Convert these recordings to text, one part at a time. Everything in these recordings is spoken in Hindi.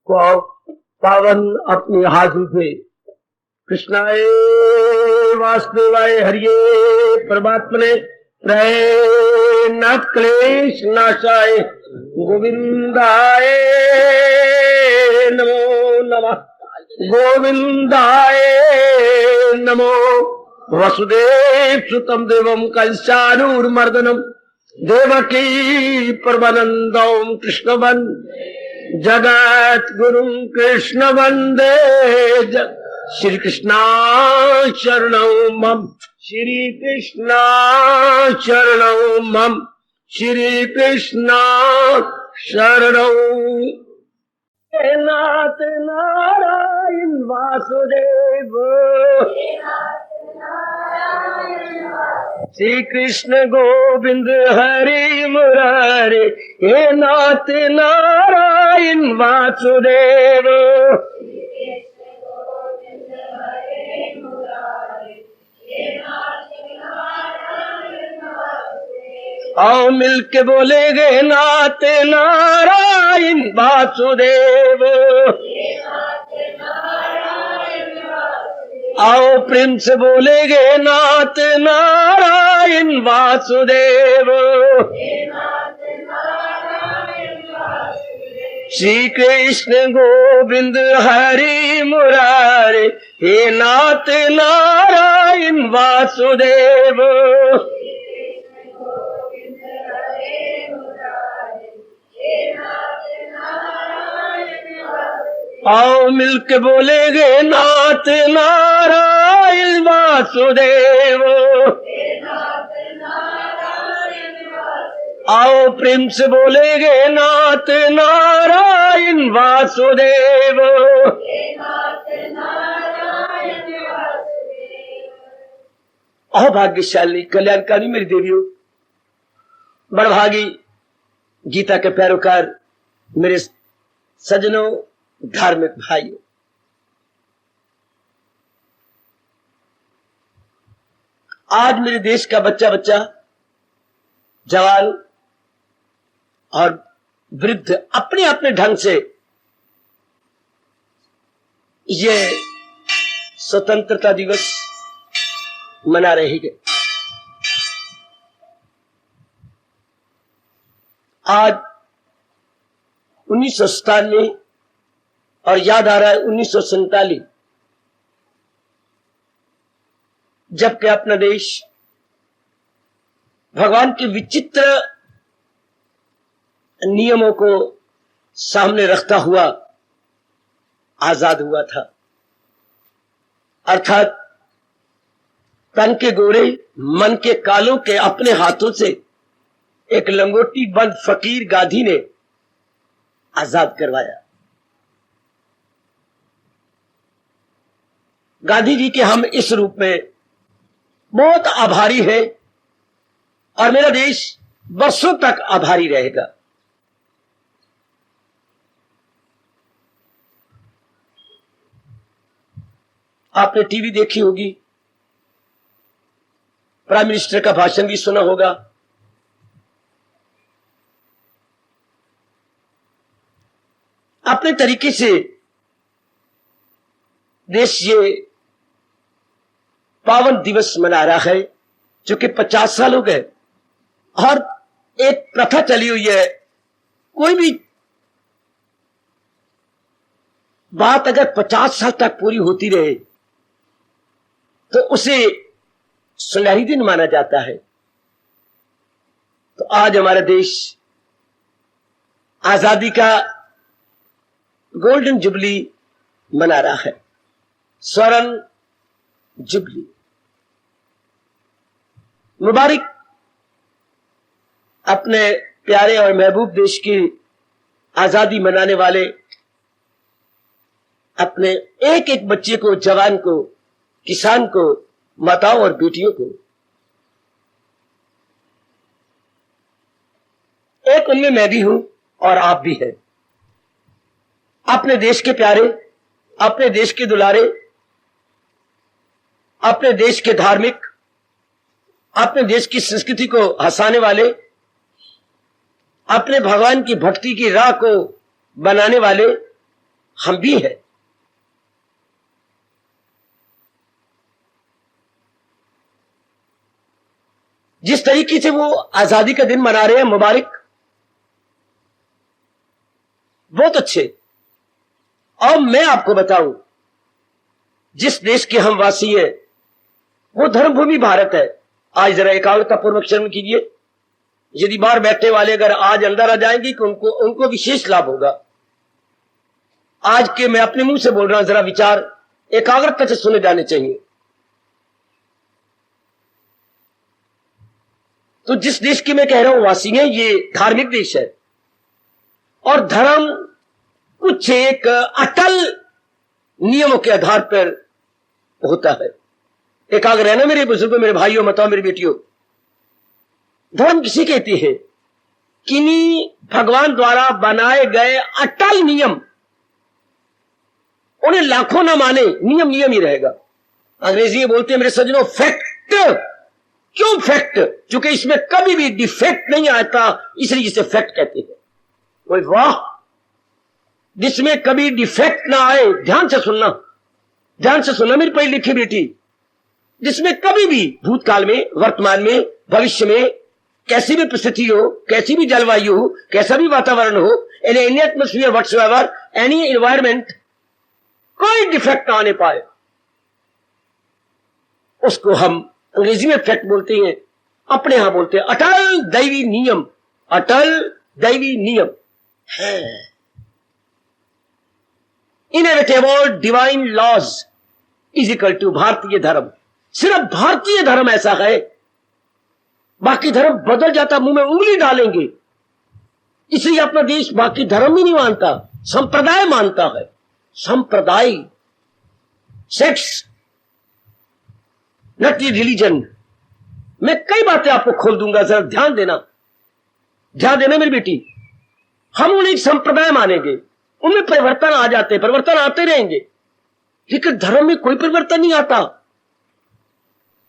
को पावन अपनी हाथों से कृष्णाय वासुदेवाय हरिये परमात्मने न क्लेश नाशाय गोविंदाय नमो नमः गोविंदाय नमो वसुदेव सुतम देवम कंसानूरमर्दनम देवकी परमानंदम कृष्ण वंदे जगत गुरु कृष्ण वंदे श्री कृष्णा शरणं मम श्री कृष्णा शरणं मम श्री कृष्णा शरणं नाथ नारायण वासुदेव श्री कृष्ण गोविंद हरि मुरारे हे नाथ नारायण वासुदेव आओ मिलके बोलेंगे नाथ नारायण वासुदेव आओ प्रेम से बोलेंगे नाथ नारायण वासुदेव श्री कृष्ण गोविंद हरि मुरारे हे नाथ नारायण वासुदेव आओ मिलके बोलेंगे नाथ नारायण वासुदेव आओ प्रेम से बोलेंगे नाथ नारायण वासुदेव आओ भाग्यशाली कल्याणकारी मेरी देवियों, बड़भागी गीता के पैरोकार मेरे सज्जनों, धार्मिक भाइयों, आज मेरे देश का बच्चा बच्चा, जवान और वृद्ध अपने अपने ढंग से ये स्वतंत्रता दिवस मना रहे हैं। आज 1997 और याद आ रहा है 1947, जबकि अपना देश भगवान के विचित्र नियमों को सामने रखता हुआ आजाद हुआ था। अर्थात तन के गोरे मन के कालों के अपने हाथों से एक लंगोटी बंद फकीर गांधी ने आजाद करवाया। गांधी जी के हम इस रूप में बहुत आभारी हैं और मेरा देश वर्षों तक आभारी रहेगा। आपने टीवी देखी होगी, प्राइम मिनिस्टर का भाषण भी सुना होगा। अपने तरीके से देश ये पावन दिवस मना रहा है, जो कि 50 साल हो गए और एक प्रथा चली हुई है, कोई भी बात अगर 50 साल तक पूरी होती रहे तो उसे सुनहरी दिन माना जाता है। तो आज हमारा देश आजादी का गोल्डन जुबली मना रहा है, स्वर्ण जुबली। मुबारक अपने प्यारे और महबूब देश की आजादी मनाने वाले अपने एक एक बच्चे को, जवान को, किसान को, माताओं और बेटियों को। एक उनमें मैं भी हूं और आप भी हैं। अपने देश के प्यारे, अपने देश के दुलारे, अपने देश के धार्मिक, अपने देश की संस्कृति को हंसाने वाले, अपने भगवान की भक्ति की राह को बनाने वाले हम भी हैं। जिस तरीके से वो आजादी का दिन मना रहे हैं, मुबारक, बहुत अच्छे। और मैं आपको बताऊं, जिस देश के हम वासी हैं वो धर्मभूमि भारत है। आज जरा एकाग्रता पूर्वक श्रवण कीजिए। यदि बाहर बैठने वाले अगर आज अंदर आ जाएंगे कि उनको विशेष लाभ होगा। आज के मैं अपने मुंह से बोल रहा हूं, जरा विचार एकाग्रता से सुने जाने चाहिए। तो जिस देश की मैं कह रहा हूं वासी हैं, ये धार्मिक देश है और धर्म कुछ एक अटल नियमों के आधार पर होता है। एकाग्र रहना मेरे बुजुर्गों, मेरे भाइयों, माताओं, मेरी बेटियों। धर्म किसे कहते हैं? किन्हीं भगवान द्वारा बनाए गए अटल नियम, उन्हें लाखों ना माने, नियम नियम ही रहेगा। अंग्रेजी में बोलते हैं मेरे सज्जनों फैक्ट। क्यों फैक्ट? क्योंकि इसमें कभी भी डिफेक्ट नहीं आता, इसलिए इसे फैक्ट कहते हैं। कोई वाह, जिसमें कभी डिफेक्ट ना आए। ध्यान से सुनना, ध्यान से सुनना मेरी पढ़ी लिखी बेटी। जिसमें कभी भी भूतकाल में, वर्तमान में, भविष्य में कैसी भी परिस्थिति हो, कैसी भी जलवायु हो, कैसा भी वातावरण हो, any atmosphere whatsoever, any environment, कोई डिफेक्ट ना आने पाए, उसको हम अंग्रेजी में फैक्ट बोलते हैं, अपने यहां बोलते हैं अटल दैवी नियम। अटल दैवी नियम है। Inevitable divine laws is equal to भारतीय धर्म। सिर्फ भारतीय धर्म ऐसा है, बाकी धर्म बदल जाता, मुंह में उंगली डालेंगे। इसलिए अपना देश बाकी धर्म ही नहीं मानता, संप्रदाय मानता है। संप्रदाय, सेक्स, नॉट रिलीजन। मैं कई बातें आपको खोल दूंगा, जरा ध्यान देना, ध्यान देना मेरी बेटी। हम उन्हें एक संप्रदाय मानेंगे, उनमें परिवर्तन आ जाते, परिवर्तन आते रहेंगे, लेकिन धर्म में कोई परिवर्तन नहीं आता,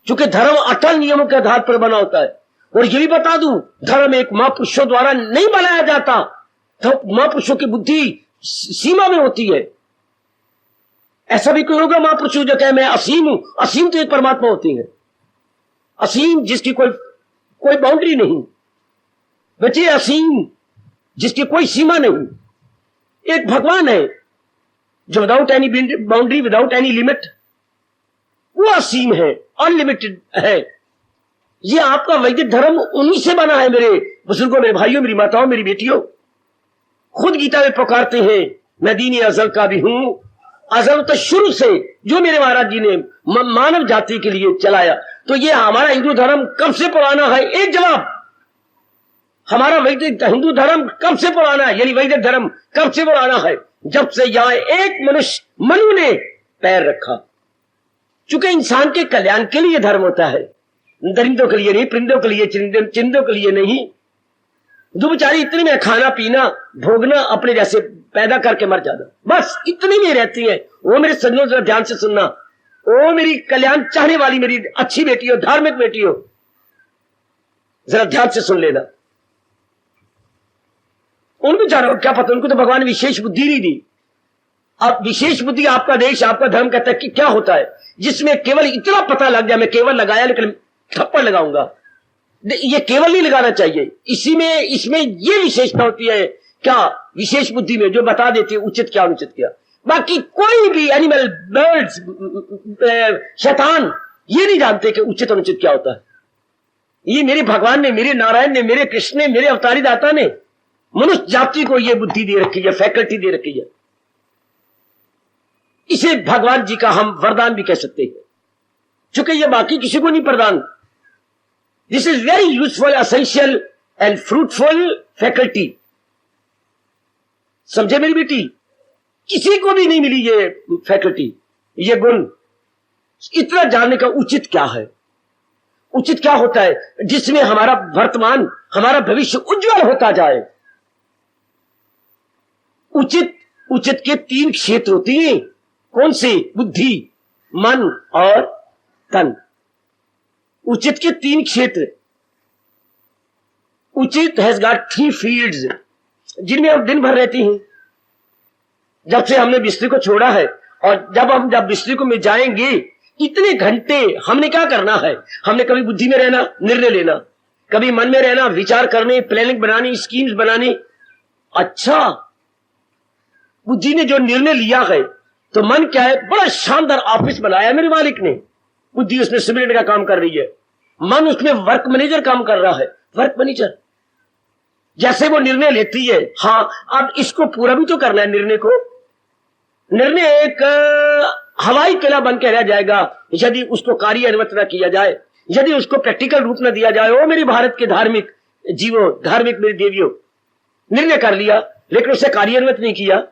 क्योंकि धर्म अटल नियमों के आधार पर बना होता है। और यह भी बता दूं, धर्म एक महापुरुषों द्वारा नहीं बनाया जाता, तो महापुरुषों की बुद्धि सीमा में होती है। ऐसा भी कोई होगा महापुरुषों जो कहे मैं असीम हूं? असीम तो एक परमात्मा होती है, असीम जिसकी कोई बाउंड्री नहीं। बच्चे, असीम जिसकी कोई सीमा नहीं, एक भगवान है जो without any boundary, without any limit, वो असीम है, अनलिमिटेड है। ये आपका वैदिक धर्म उन्हीं से बना है मेरे बुजुर्गों, मेरे भाइयों, मेरी माताओं, मेरी बेटियों। खुद गीता में पुकारते हैं मैं दीन अजल का भी हूं, अजल तो शुरू से जो मेरे महाराज जी ने मानव जाति के लिए चलाया। तो ये हमारा हिंदू धर्म कब से पुराना है? एक जवाब, हमारा वैदिक हिंदू धर्म कब से पुराना है, यानी वैदिक धर्म कब से पुराना है? जब से यहां एक मनुष्य, मनु ने पैर रखा। चूंकि इंसान के कल्याण के लिए धर्म होता है, दरिंदों के लिए नहीं, परिंदों के लिए, चिंदों के लिए नहीं। दो बेचारी इतने में खाना पीना भोगना, अपने जैसे पैदा करके मर जाना, बस इतनी में रहती है। वो मेरे सज्जनों जरा ध्यान से सुनना, वो मेरी कल्याण चाहने वाली मेरी अच्छी बेटी हो, धार्मिक बेटी हो, जरा ध्यान से सुन लेना। उनको जानो क्या पता, उनको तो भगवान ने विशेष बुद्धि नहीं दी। अब विशेष बुद्धि आपका देश, आपका धर्म कहता है कि क्या होता है जिसमें केवल इतना पता लग जाए, मैं केवल लगाया लेकिन थप्पड़ लगाऊंगा, ये केवल नहीं लगाना चाहिए। इसमें ये विशेषता होती है क्या, विशेष बुद्धि में जो बता देती है उचित क्या अनुचित क्या। बाकी कोई भी एनिमल, बर्ड्स, शैतान ये नहीं जानते कि उचित अनुचित क्या होता है। ये मेरे भगवान ने, मेरे नारायण ने, मेरे कृष्ण ने, मेरे अवतारी दाता ने मनुष्य जाति को ये बुद्धि दे रखी है, फैकल्टी दे रखी है। इसे भगवान जी का हम वरदान भी कह सकते हैं, क्योंकि ये बाकी किसी को नहीं प्रदान। This is very useful, essential and fruitful faculty. समझे मेरी बेटी, किसी को भी नहीं मिली ये फैकल्टी, ये गुण। इतना जानने का उचित क्या है, उचित क्या होता है जिसमें हमारा वर्तमान, हमारा भविष्य उज्जवल होता जाए। उचित के 3 क्षेत्र होते हैं। कौन से? बुद्धि, मन और तन। उचित के 3 क्षेत्र। उचित हैज गॉट 3 फील्ड्स जिनमें हम दिन भर रहते हैं। जब से हमने बिस्तर को छोड़ा है, और जब बिस्तर को में जाएंगे इतने घंटे हमने क्या करना है? हमने कभी बुद्धि में रहना, निर्णय लेना, कभी मन में रहना, विचार करने, प्लानिंग बनानी, स्कीम्स बनानी। अच्छा, बुद्धि ने जो निर्णय लिया है तो मन क्या है, बड़ा शानदार ऑफिस बनाया मेरे मालिक ने, बुद्धि उसमें सिमरन का काम कर रही है, मन उसमें वर्क मैनेजर काम कर रहा है, वर्क मैनेजर। जैसे वो निर्णय लेती है, हाँ अब इसको पूरा भी तो करना है निर्णय को। निर्णय एक हवाई किला बन के रह जाएगा यदि उसको कार्यान्वित न किया जाए, यदि उसको प्रैक्टिकल रूप न दिया जाए। ओ मेरी भारत के धार्मिक जीवों, धार्मिक मेरी देवियों, निर्णय कर लिया लेकिन उसे कार्यान्वित नहीं किया,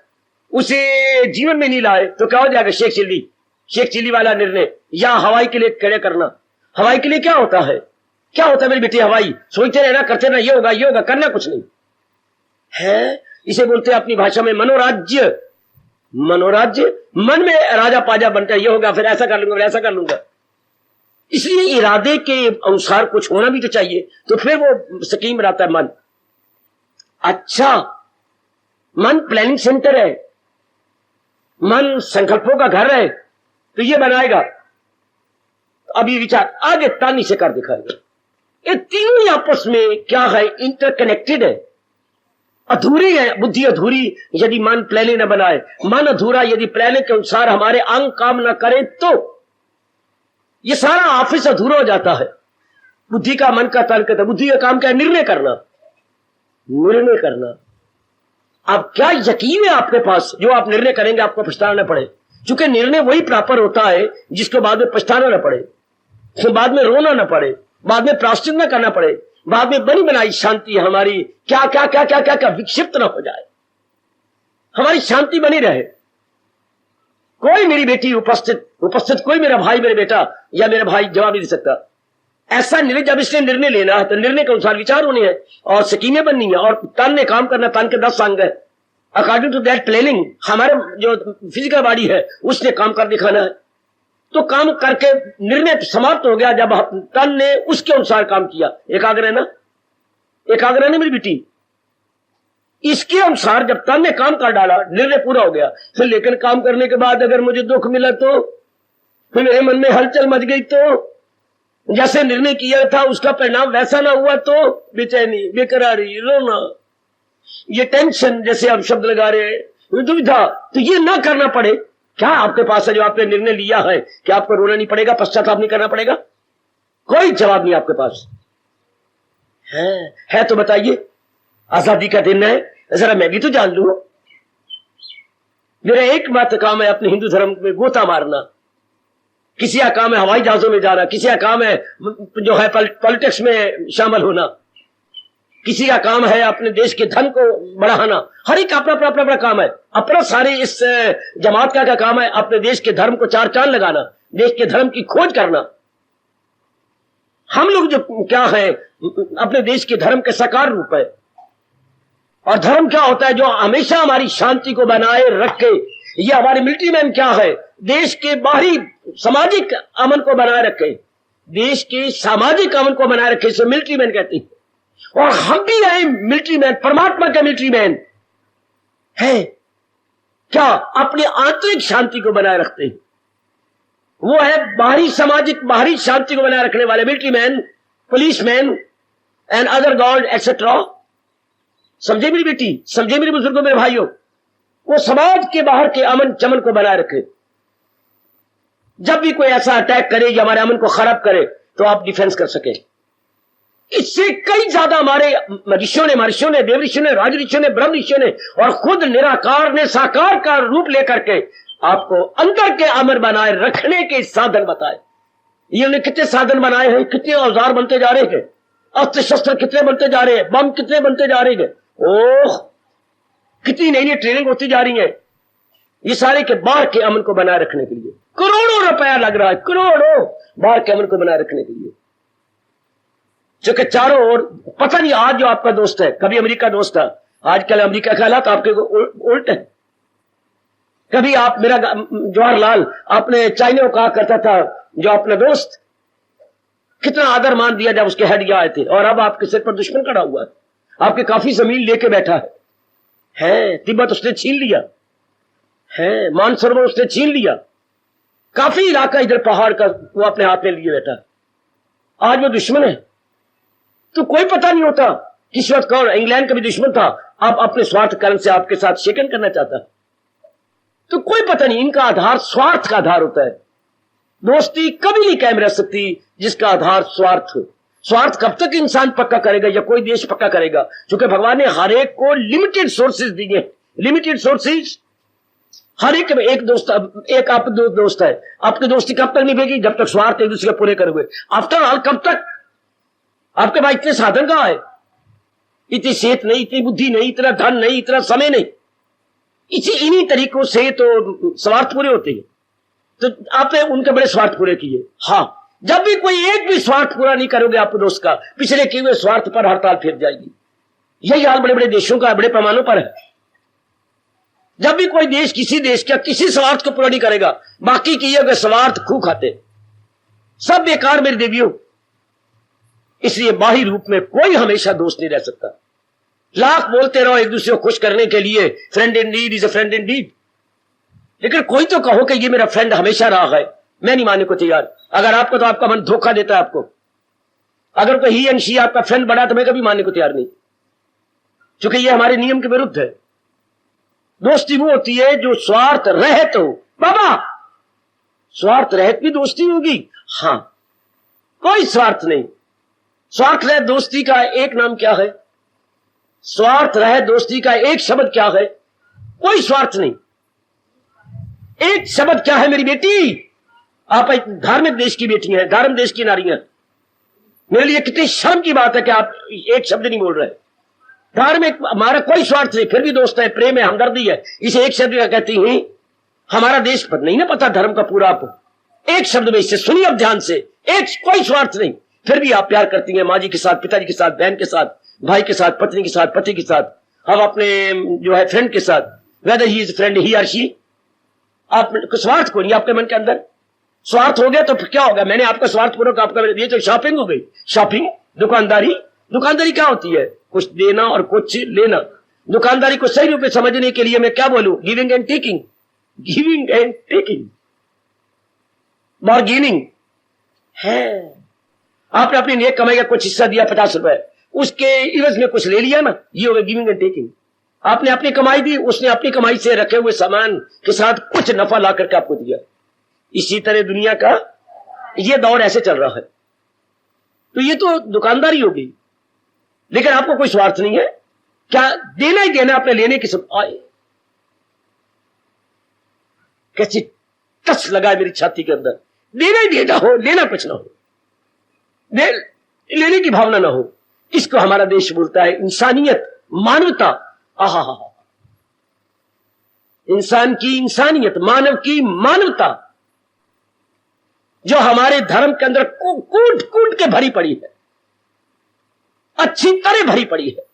उसे जीवन में नहीं लाए तो क्या हो जाएगा? शेख चिल्ली वाला निर्णय, या हवाई के लिए खड़े करना। हवाई के लिए क्या होता है? क्या होता है मेरी बेटी? हवाई सोचते रहना, करते रहना, ये होगा, करना कुछ नहीं है। इसे बोलते हैं अपनी भाषा में मनोराज्य। मनोराज्य, मन में राजा पाजा बनता है, ये होगा, फिर ऐसा कर लूंगा, फिर ऐसा कर लूंगा। इसलिए इरादे के अनुसार कुछ होना भी तो चाहिए, तो फिर वो स्कीम बनाता है मन। अच्छा, मन प्लानिंग सेंटर है, मन संकल्पों का घर है, तो ये बनाएगा। अभी विचार आगे तानी से कर दिखाएगा। ये तीनों ही आपस में क्या है? इंटरकनेक्टेड है। अधूरी है बुद्धि, अधूरी यदि मन प्लानिंग न बनाए, मन अधूरा यदि प्लानिंग के अनुसार हमारे अंग काम न करें तो ये सारा ऑफिस अधूरा हो जाता है। बुद्धि का, मन का, तर्क का, बुद्धि का काम क्या है? निर्णय करना, निर्णय करना। अब क्या यकीन है आपके पास जो आप निर्णय करेंगे आपको पछताना न पड़े? क्योंकि निर्णय वही प्रॉपर होता है जिसको बाद में पछताना न पड़े, तो बाद में रोना न पड़े, बाद में प्रायश्चित न करना पड़े, बाद में बनी बनाई शांति हमारी क्या क्या क्या क्या क्या क्या विक्षिप्त न हो जाए, हमारी शांति बनी रहे। कोई मेरी बेटी उपस्थित कोई मेरा भाई, मेरे बेटा या मेरा भाई जवाब नहीं दे सकता। ऐसा निर्णय, जब इसने निर्णय लेना है तो निर्णय के अनुसार विचार होने हैं और स्कीमें बननी है और तन ने काम करना। तन के 10 अंग है, अकॉर्डिंग टू दैट प्लानिंग हमारे जो फिजिकल बॉडी है उसने काम कर दिखाना है। तो काम करके निर्णय समाप्त हो गया जब तन ने उसके अनुसार काम किया। एकाग्र है ना, एकाग्र है ना मेरी बेटी? इसके अनुसार जब तन ने काम कर डाला, निर्णय पूरा हो गया। फिर लेकिन काम करने के बाद अगर मुझे दुख मिला तो, फिर मेरे मन में हलचल मच गई तो, जैसे निर्णय किया था उसका परिणाम वैसा ना हुआ तो बेचैनी, बेकरारी, रोना, ये टेंशन जैसे आप शब्द लगा रहे हैं, दुविधा, तो ये ना करना पड़े। क्या आपके पास है जो आपने निर्णय लिया है कि आपको रोना नहीं पड़ेगा, पश्चाताप नहीं करना पड़ेगा? कोई जवाब नहीं आपके पास है तो बताइए। आजादी का दिन है, जरा मैं भी तो जान लूं। मेरा एक मात्र काम है अपने हिंदू धर्म में गोता मारना, किसी का काम है हवाई जहाजों में जाना, किसी का काम है जो है पॉलिटिक्स में शामिल होना, किसी का काम है अपने देश के धन को बढ़ाना। हर एक अपना अपना अपना काम है। अपना सारे इस जमात का काम है अपने देश के धर्म को चार चांद लगाना, देश के धर्म की खोज करना। हम लोग जो क्या है अपने देश के धर्म के साकार रूप है। और धर्म क्या होता है? जो हमेशा हमारी शांति को बनाए रखे। ये हमारे मिलिट्री मैन क्या है? देश के बाहरी सामाजिक अमन को बनाए रखे, देश के सामाजिक अमन को बनाए रखे, इसे मिलिट्री मैन कहते हैं। और हम भी है मिलिट्री मैन, परमात्मा का मिलिट्री मैन है। क्या? अपनी आंतरिक शांति को बनाए रखते हैं। वो है बाहरी सामाजिक, बाहरी शांति को बनाए रखने वाले military man, police man and other God etcetera. समझे मेरी बेटी, समझे मेरे बुजुर्गों, मेरे भाइयों? वो समाज के बाहर के अमन चमन को बनाए रखे। जब भी कोई ऐसा अटैक करे या हमारे अमन को खराब करे तो आप डिफेंस कर सके। इससे कई ज्यादा हमारे ऋषियों ने, देव ऋषियों ने, राज ऋषियों ने, ब्रह्म ऋषियों ने और खुद निराकार ने साकार का रूप लेकर के आपको अंदर के अमर बनाए रखने के साधन बताए। ये कितने साधन बनाए हैं, कितने औजार बनते जा रहे हैं, अस्त्र शस्त्र कितने बनते जा रहे हैं, बम कितने बनते जा रहे हैं, ओह कितनी नई नई ट्रेनिंग होती जा रही है। ये सारे के बाहर के अमन को बनाए रखने के लिए करोड़ों रुपया लग रहा है, करोड़ों बाहर के अमन को बनाए रखने के लिए। जो कि चारों ओर पता नहीं, आज जो आपका दोस्त है कभी अमेरिका दोस्त था, आजकल अमेरिका के हालात आपके उल्ट है। कभी आप मेरा जवाहरलाल अपने चाइना को कहा करता था जो अपना दोस्त, कितना आदर मान दिया जब उसके हेड आए थे, और अब आपके सिर पर दुश्मन खड़ा हुआ है, आपके काफी जमीन लेके बैठा है। तिब्बत उसने छीन लिया, है, मानसरोवर उसने छीन लिया, काफी इलाका इधर पहाड़ का वो अपने हाथ में लिए बैठा। आज वो दुश्मन है, तो कोई पता नहीं होता किस वक्त कौन। इंग्लैंड का भी दुश्मन था, आप अपने स्वार्थ कारण से आपके साथ शेकन करना चाहता, तो कोई पता नहीं। इनका आधार स्वार्थ का आधार होता है। दोस्ती कभी नहीं कायम रह सकती जिसका आधार स्वार्थ हो। स्वार्थ कब तक इंसान पक्का करेगा या कोई देश पक्का करेगा? क्योंकि भगवान ने हर एक को लिमिटेड सोर्सेज दिए, लिमिटेड सोर्सेज। हर एक दोस्त, एक आप दो दोस्त है, आपकी दोस्ती कब तक निभेगी? जब तक स्वार्थ एक दूसरे पूरे करोगे। आफ्टर ऑल कब तक? आपके पास इतने साधन कहां है, इतनी सेहत नहीं, इतनी बुद्धि नहीं, इतना धन नहीं, इतना समय नहीं। इन्हीं तरीकों से तो स्वार्थ पूरे होते हैं। तो आपने उनके बड़े स्वार्थ पूरे किए। हाँ, जब भी कोई एक भी स्वार्थ पूरा नहीं करोगे आप दोस्त का, पिछले किए हुए स्वार्थ पर हड़ताल फिर जाएगी। यही हाल बड़े बड़े देशों का बड़े पैमानों पर है। जब भी कोई देश किसी देश का किसी स्वार्थ को पूरा नहीं करेगा, बाकी किए हुए स्वार्थ खूब खाते, सब बेकार मेरे देवियों। इसलिए बाहरी रूप में कोई हमेशा दोस्त नहीं रह सकता। लाख बोलते रहो एक दूसरे को खुश करने के लिए, friend in need is a friend in deed, लेकिन कोई तो कहो कि ये मेरा फ्रेंड हमेशा रहा है। मैं नहीं मानने को तैयार। अगर आपको तो आपका मन धोखा देता है आपको, अगर कोई ही एंड शी आपका फ्रेंड बना तो मैं कभी मानने को तैयार नहीं, क्योंकि ये हमारे नियम के विरुद्ध है। दोस्ती वो होती है जो स्वार्थ रहित हो। बाबा, स्वार्थ रहित भी दोस्ती होगी? हां, कोई स्वार्थ नहीं। स्वार्थ रहित दोस्ती का एक नाम क्या है? स्वार्थ रहित दोस्ती का एक शब्द क्या है? कोई स्वार्थ नहीं। एक शब्द क्या है मेरी बेटी? आप एक धार्मिक देश की बेटी हैं, धार्मिक देश की नारियां। मेरे लिए कितनी शर्म की बात है कि आप एक शब्द नहीं बोल रहे। धार्मिक, हमारा कोई स्वार्थ नहीं, फिर भी दोस्त है, प्रेम है, हमदर्दी है, इसे एक शब्द का कहती हैं। हमारा देश पर नहीं ना पता धर्म का पूरा आपको। एक शब्द में इससे सुनिए अब ध्यान से, एक कोई स्वार्थ नहीं, फिर भी आप प्यार करती हैं माँ जी के साथ, पिताजी के साथ, बहन के साथ, भाई के साथ, पत्नी के साथ, पति के साथ, अब अपने जो है फ्रेंड के साथ, whether he is friend he or she. आप स्वार्थ को नहीं आपके मन के अंदर। स्वार्थ हो गया तो फिर क्या होगा? मैंने आपका स्वार्थ पूर्वक आपका ये तो शॉपिंग हो गई। शॉपिंग, दुकानदारी। दुकानदारी क्या होती है? कुछ देना और कुछ लेना। दुकानदारी को सही रूप में समझने के लिए मैं क्या बोलूं? Giving and taking, giving and taking, bargaining है। आपने अपनी नेक कमाई का कुछ हिस्सा दिया, 50 रुपए, उसके इवज में कुछ ले लिया ना, ये हो गया गिविंग एंड टेकिंग। आपने अपनी कमाई दी, उसने अपनी कमाई से रखे हुए सामान के साथ कुछ नफा ला करके आपको दिया। इसी तरह दुनिया का ये दौर ऐसे चल रहा है। तो ये तो दुकानदारी होगी, लेकिन आपको कोई स्वार्थ नहीं है। क्या देना ही देना, अपने लेने की सब आए। कैसी टच लगा है मेरी छाती के अंदर। देना ही देना हो, लेना कुछ ना हो, लेने की भावना ना हो। इसको हमारा देश बोलता है इंसानियत, मानवता। आहा, इंसान की इंसानियत, मानव की मानवता, जो हमारे धर्म के अंदर कूट कूट के भरी पड़ी है, अच्छी तरह भरी पड़ी है।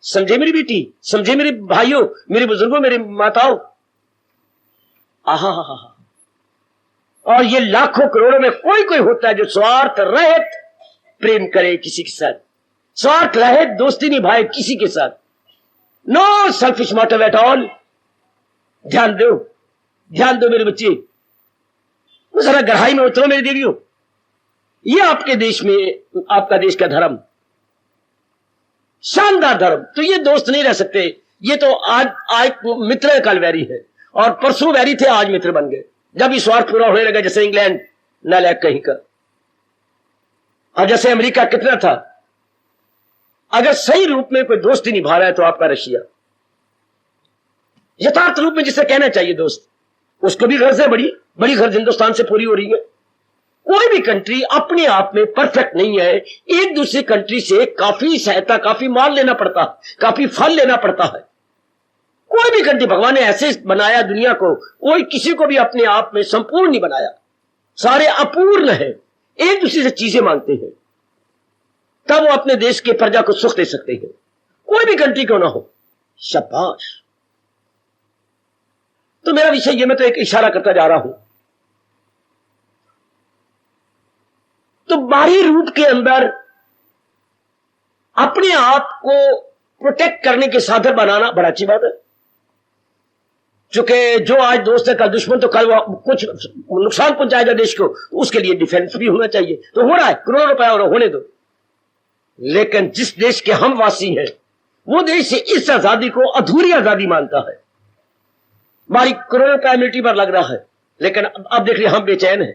समझे मेरी बेटी, समझे मेरे भाइयों, मेरे बुजुर्गों, मेरे माताओं। आहा, और ये लाखों करोड़ों में कोई कोई होता है जो स्वार्थ रहित प्रेम करे किसी के साथ, स्वार्थ रहित दोस्ती निभाए किसी के साथ। No selfish motive at all. ध्यान दो, ध्यान दो मेरे बच्चे, जरा गहराई में उतरो मेरे देवियों। ये आपके देश में, आपका देश का धर्म, शानदार धर्म। तो ये दोस्त नहीं रह सकते। ये तो आज मित्र कल वैरी है, और परसों वैरी थे, आज मित्र बन गए। जब ये स्वार्थ पूरा होने लगा, जैसे इंग्लैंड नालायक कहीं का, और जैसे अमेरिका कितना था। अगर सही रूप में कोई दोस्ती निभा रहा है तो आपका रशिया, यथार्थ रूप में जिसे कहना चाहिए दोस्त, उसको भी गर्ज है, बड़ी बड़ी गर्ज हिंदुस्तान से पूरी हो रही है। कोई भी कंट्री अपने आप में परफेक्ट नहीं है। एक दूसरी कंट्री से काफी सहायता, काफी माल लेना पड़ता, काफी फल लेना पड़ता है। कोई भी कंट्री, भगवान ने ऐसे बनाया दुनिया को, कोई किसी को भी अपने आप में संपूर्ण नहीं बनाया। सारे अपूर्ण है, एक दूसरे से चीजें मांगते हैं, तब वो अपने देश के प्रजा को सुख दे सकते हैं। कोई भी कंट्री क्यों ना हो। शाबाश। तो मेरा विषय ये, मैं तो एक इशारा करता जा रहा हूं। तो बाहरी रूप के अंदर अपने आप को प्रोटेक्ट करने के साधन बनाना बड़ा अच्छी बात है। चूंकि जो आज दोस्त है कल दुश्मन, तो कल वो कुछ नुकसान पहुंचाएगा देश को, तो उसके लिए डिफेंस भी होना चाहिए। तो हो रहा है, करोड़ों रुपया और होने दो। लेकिन जिस देश के हम वासी हैं वो देश इस आजादी को अधूरी आजादी मानता है। बारी करोड़ों रुपया मिलिट्री पर लग रहा है, लेकिन अब देख लिया हम बेचैन हैं।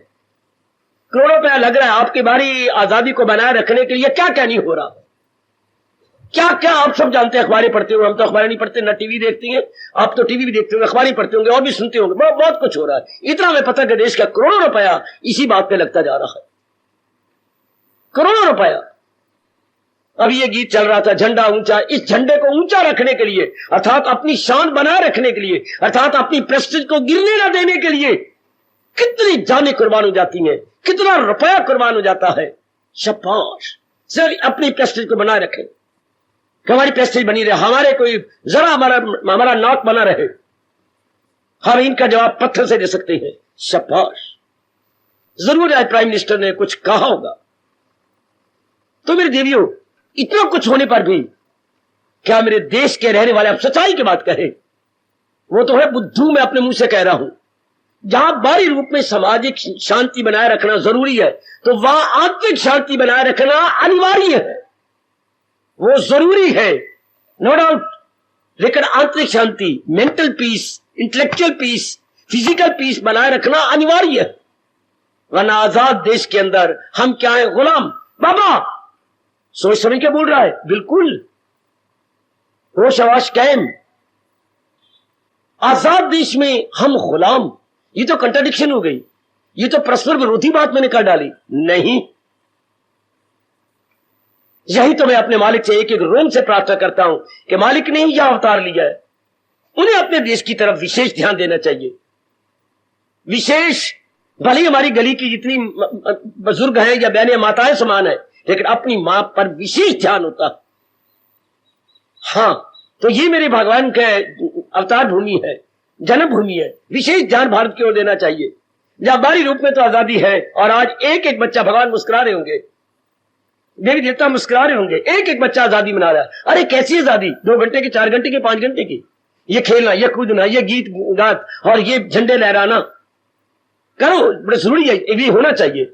करोड़ों रुपया लग रहा है आपकी बारी आजादी को बनाए रखने के लिए, क्या क्या नहीं हो रहा, क्या क्या आप सब जानते हैं। अखबारें पढ़ते होंगे, हम तो अखबारें नहीं पढ़ते, ना टीवी देखते हैं। आप तो टीवी भी देखते होंगे, अखबारें पढ़ते होंगे और भी सुनते होंगे, बहुत कुछ हो रहा है। इतना हमें पता कि देश का करोड़ों रुपया इसी बात पे लगता जा रहा है, करोड़ों रुपया। अब ये गीत चल रहा था, झंडा ऊंचा। इस झंडे को ऊंचा रखने के लिए, अर्थात अपनी शान बनाए रखने के लिए, अर्थात अपनी प्रेस्टीज को गिरने न देने के लिए कितनी जानें कुर्बान हो जाती हैं, कितना रुपया कुर्बान हो जाता है। शाबाश, सिर्फ अपनी प्रेस्टीज को बनाए रखें कि हमारी प्रेस्टीज बनी रहे, हमारे कोई जरा हमारा नाक बना रहे। हम इनका जवाब पत्थर से दे सकते हैं। शाबाश, जरूर आज प्राइम मिनिस्टर ने कुछ कहा होगा। तो मेरे देवियों, इतना कुछ होने पर भी क्या मेरे देश के रहने वाले अब सच्चाई की बात कहें? वो तो है बुद्धू, मैं अपने मुंह से कह रहा हूं। जहां बाहरी रूप में सामाजिक शांति बनाए रखना जरूरी है, तो वहां आंतरिक शांति बनाए रखना अनिवार्य है, वो जरूरी है, नो डाउट। लेकिन आंतरिक शांति, mental peace, intellectual peace, physical peace बनाए रखना अनिवार्य है। वरना आजाद देश के अंदर हम क्या है? गुलाम। बाबा सोच समझ के बोल रहा है, बिल्कुल होश हवाश कायम। आजाद देश में हम गुलाम, ये तो कंट्राडिक्शन हो गई, ये तो परस्पर विरोधी बात मैंने कर डाली। नहीं, यही तो मैं अपने मालिक से एक एक रोम से प्रार्थना करता हूं कि मालिक ने ही यह अवतार लिया है, उन्हें अपने देश की तरफ विशेष ध्यान देना चाहिए। विशेष, भले हमारी गली की जितनी बुजुर्ग हैं या बहनें माताएं समान है, लेकिन अपनी मां पर विशेष ध्यान होता। हाँ, तो ये मेरे भगवान का अवतार भूमि है, जन्म भूमि है। विशेष ध्यान भारत की ओर देना चाहिए। जहां बाहरी रूप में तो आजादी है, और आज एक एक बच्चा, भगवान मुस्कुरा रहे होंगे, देवी देवता मुस्कुरा रहे होंगे, एक एक बच्चा आजादी मना रहा है। अरे कैसी आजादी? 2 घंटे की, 4 घंटे की, 5 घंटे की? ये खेलना, ये कूदना, ये गीत गात और ये झंडे लहराना करो, बड़ा जरूरी है, ये भी होना चाहिए।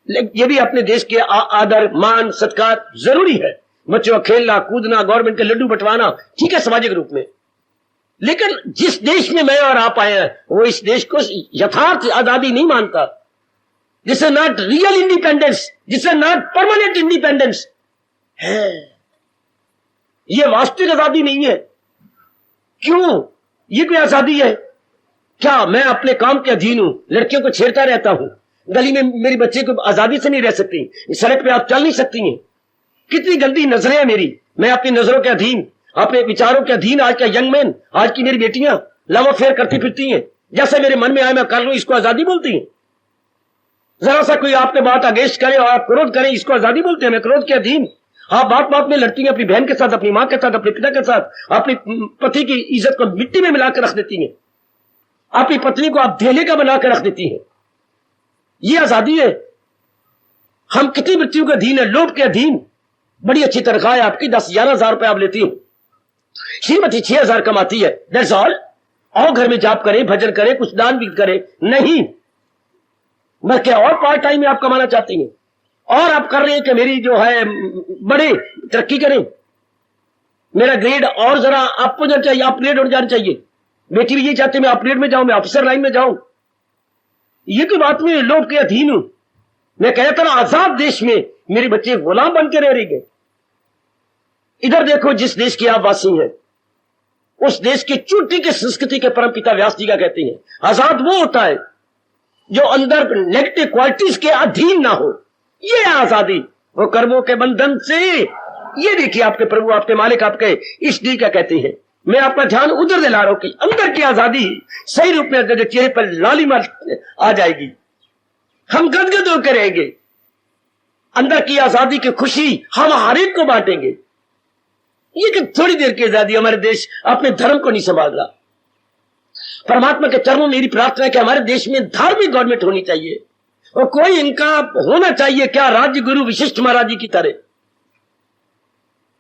ये भी अपने देश के आदर मान सत्कार जरूरी है। बच्चों का खेलना कूदना, गवर्नमेंट के लड्डू बंटवाना, ठीक है सामाजिक रूप में। लेकिन जिस देश में मैं और आप आए हैं, वो इस देश को यथार्थ आजादी नहीं मानता। This is not real independence, this is not permanent independence है। ये वास्तविक आजादी नहीं है। क्यों? ये कोई आजादी है क्या? मैं अपने काम के अधीन हूं, लड़कियों को छेड़ता रहता हूं, गली में मेरी बच्चे को आजादी से नहीं रह सकती, सड़क पे आप चल नहीं सकती हैं। कितनी गंदी नजरें हैं मेरी, मैं अपनी नजरों के अधीन, अपने विचारों के अधीन। आज का यंग मैन, आज की मेरी बेटियां लव अफेयर करती फिरती हैं, जैसे मेरे मन में आए मैं कर लूं, इसको आजादी बोलती हैं। जरा सा कोई आपने बात अगेंस्ट करे और आप क्रोध करें, इसको आजादी बोलते हैं। मैं क्रोध के अधीन। आप बात बात में लड़ती हैं अपनी बहन के साथ, अपनी मां के साथ, अपने पिता के साथ, अपनी पति की इज्जत को मिट्टी में मिलाकर रख देती हैं, अपनी पत्नी को आप धेले का बनाकर रख देती हैं। ये आजादी है? हम कितनी मृत्यु के अधीन है, लोभ के अधीन। बड़ी अच्छी तनख्वाह है आपकी, 10-11 हजार रुपए आप लेती हैं, श्रीमती 6,000 कमाती है, दैट्स ऑल। और घर में जाप करें, भजन करें, कुछ दान भी करें, नहीं। मैं क्या और पार्ट टाइम में आप कमाना चाहती हैं? और आप कर रहे हैं कि मेरी जो है बड़े तरक्की करें, मेरा ग्रेड और जरा अप हो जाना चाहिए, अपग्रेड हो जाना चाहिए। बेटी भी ये चाहती है मैं अपग्रेड में जाऊं, मैं ऑफिसर लाइन में जाऊं। ये कोई बात नहीं, लोभ के अधीन हूं। मैं कहता था आजाद देश में मेरे बच्चे गुलाम बन के रह रहे। इधर देखो, जिस देश के आप वासी हैं, उस देश की चोटी के संस्कृति के परमपिता व्यास जी का कहते हैं, आजाद वो होता है जो अंदर नेगेटिव क्वालिटीज के अधीन ना हो। ये है आजादी, वो कर्मों के बंधन से। ये देखिए आपके प्रभु, आपके मालिक, आपके इष्टदेव क्या कहते हैं। मैं आपका ध्यान उधर दिला रहा हूं कि अंदर की आजादी सही रूप में चेहरे पर लालिमा आ जाएगी, हम गदगद होकर रहेंगे। अंदर की आजादी की खुशी हम हर एक को बांटेंगे। ये कि थोड़ी देर की आजादी, हमारे देश अपने धर्म को नहीं संभाल रहा। परमात्मा के चरणों में मेरी प्रार्थना है कि हमारे देश में धार्मिक गवर्नमेंट होनी चाहिए, और कोई इनका होना चाहिए क्या, राज्य गुरु विशिष्ट महाराज जी की तरह।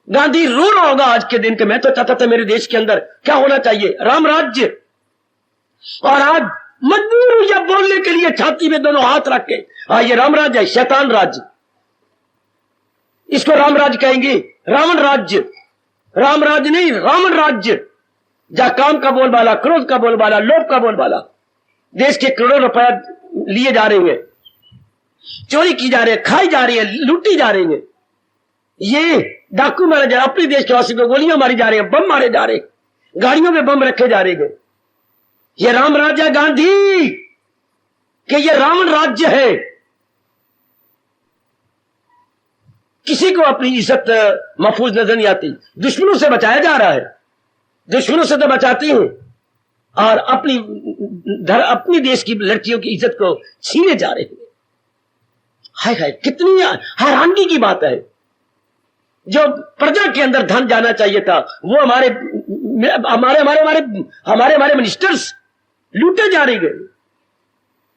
गांधी रो रहा होगा आज के दिन के, मैं तो चाहता था मेरे देश के अंदर क्या होना चाहिए, राम राज्य, और आज मजबूर हूं यह बोलने के लिए छाती में दोनों हाथ रख के, ये राम राज्य है, शैतान राज्य, इसको राम राज्य कहेंगे, रावण राज्य, राम राज्य नहीं रावण राज्य, जहां काम का बोलबाला, क्रोध का बोलबाला, लोभ का बोलबाला, देश के करोड़ों रुपया लिए जा रहे हैं, चोरी की जा रही है, खाई जा रही है, लूटी जा रही है, ये डाकू मारे जा रहे, अपने देश के वासी को गोलियां मारी जा रही है, बम मारे जा रहे, गाड़ियों में बम रखे जा रहे हैं। ये राम राज्य गांधी कि ये रावण राज्य है। किसी को अपनी इज्जत महफूज नजर नहीं आती, दुश्मनों से बचाया जा रहा है, दुश्मनों से तो बचाती हैं और अपनी देश की लड़कियों की इज्जत को छीने जा रहे हैं। हाय हाय, कितनी हैरानगी की बात है। जो प्रजा के अंदर धन जाना चाहिए था वो हमारे हमारे हमारे हमारे हमारे हमारे मिनिस्टर्स लूटे जा रहे गए,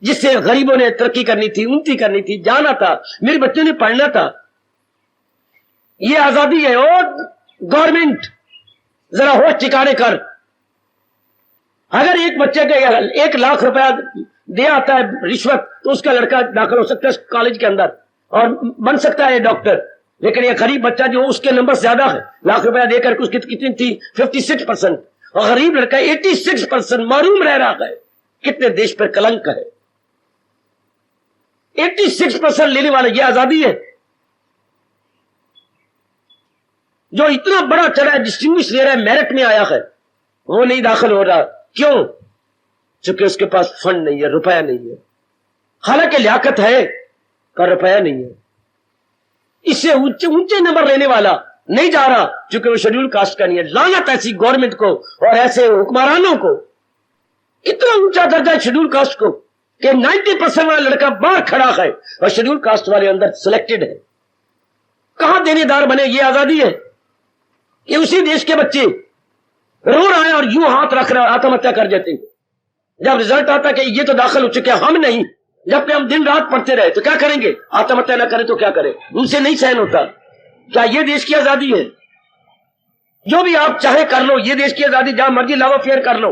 जिससे गरीबों ने तरक्की करनी थी, उन्नति करनी थी, जाना था, मेरे बच्चों ने पढ़ना था। ये आजादी है। और गवर्नमेंट जरा होश ठिकाने कर, अगर एक बच्चे के 1 लाख रुपया दे आता है रिश्वत तो उसका लड़का दाखिल हो सकता है कॉलेज के अंदर और बन सकता है डॉक्टर। लेकिन ये गरीब बच्चा जो उसके नंबर ज्यादा है, लाख रुपया देकर के उसकी कितनी थी 56%, और गरीब लड़का 86% महरूम रह रहा है। कितने देश पर कलंक है। 86% लेने वाले, ये आजादी है। जो इतना बड़ा चढ़ा है, डिस्टिंग्विश ले रहा है, मेरिट में आया है, वो नहीं दाखिल हो रहा। क्यों? क्योंकि उसके पास फंड नहीं है, रुपया नहीं है। हालांकि लियाकत है पर रुपया नहीं है। इससे ऊंचे ऊंचे नंबर लेने वाला नहीं जा रहा क्योंकि वो शेड्यूल कास्ट का नहीं है। लानत ऐसी गवर्नमेंट को और ऐसे हुक्मरानों को। इतना ऊंचा दर्जा है शेड्यूल कास्ट को कि 90% वाला लड़का बाहर खड़ा है और शेड्यूल कास्ट वाले अंदर सिलेक्टेड है। कहां देनेदार बने? ये आजादी है। ये उसी देश के बच्चे रो रहा है और यूं हाथ रख रहा, आत्महत्या कर देते हैं। जब रिजल्ट आता कि ये तो दाखिल हो चुके हैं, हम नहीं, जबकि हम दिन रात पढ़ते रहे तो क्या करेंगे? आत्महत्या ना करें तो क्या करें? उनसे नहीं सहन होता। क्या ये देश की आजादी है? जो भी आप चाहे कर लो, ये देश की आजादी, जहां मर्जी लावा फेयर कर लो।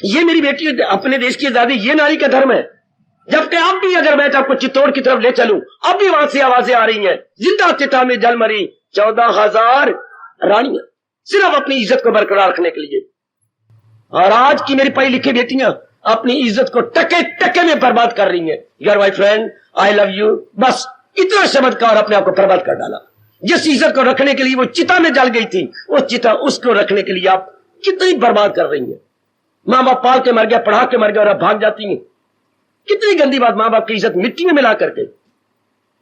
ये मेरी बेटी अपने देश की आजादी, ये नारी का धर्म है। जबकि अब भी अगर मैं आपको चित्तौड़ की तरफ ले चलूं, अब भी वहां से आवाजें आ रही हैं, जिंदा चिता में जल मरी 14,000 रानियां, सिर्फ अपनी इज्जत को बरकरार रखने के लिए। और आज की मेरी पढ़ी लिखी बेटियां अपनी इज्जत को टके टके में बर्बाद कर रही हैं। यार my friend, I love you, बस इतना शब्द का और अपने आप को बर्बाद कर डाला। जिस इज्जत को रखने के लिए वो चिता में जल गई थी, वो चिता उसको रखने के लिए आप कितनी बर्बाद कर रही हैं। माँ बाप पाल के मर गया, पढ़ा के मर गया और अब भाग जाती हैं। कितनी गंदी बात, माँ बाप की इज्जत मिट्टी में मिला करके।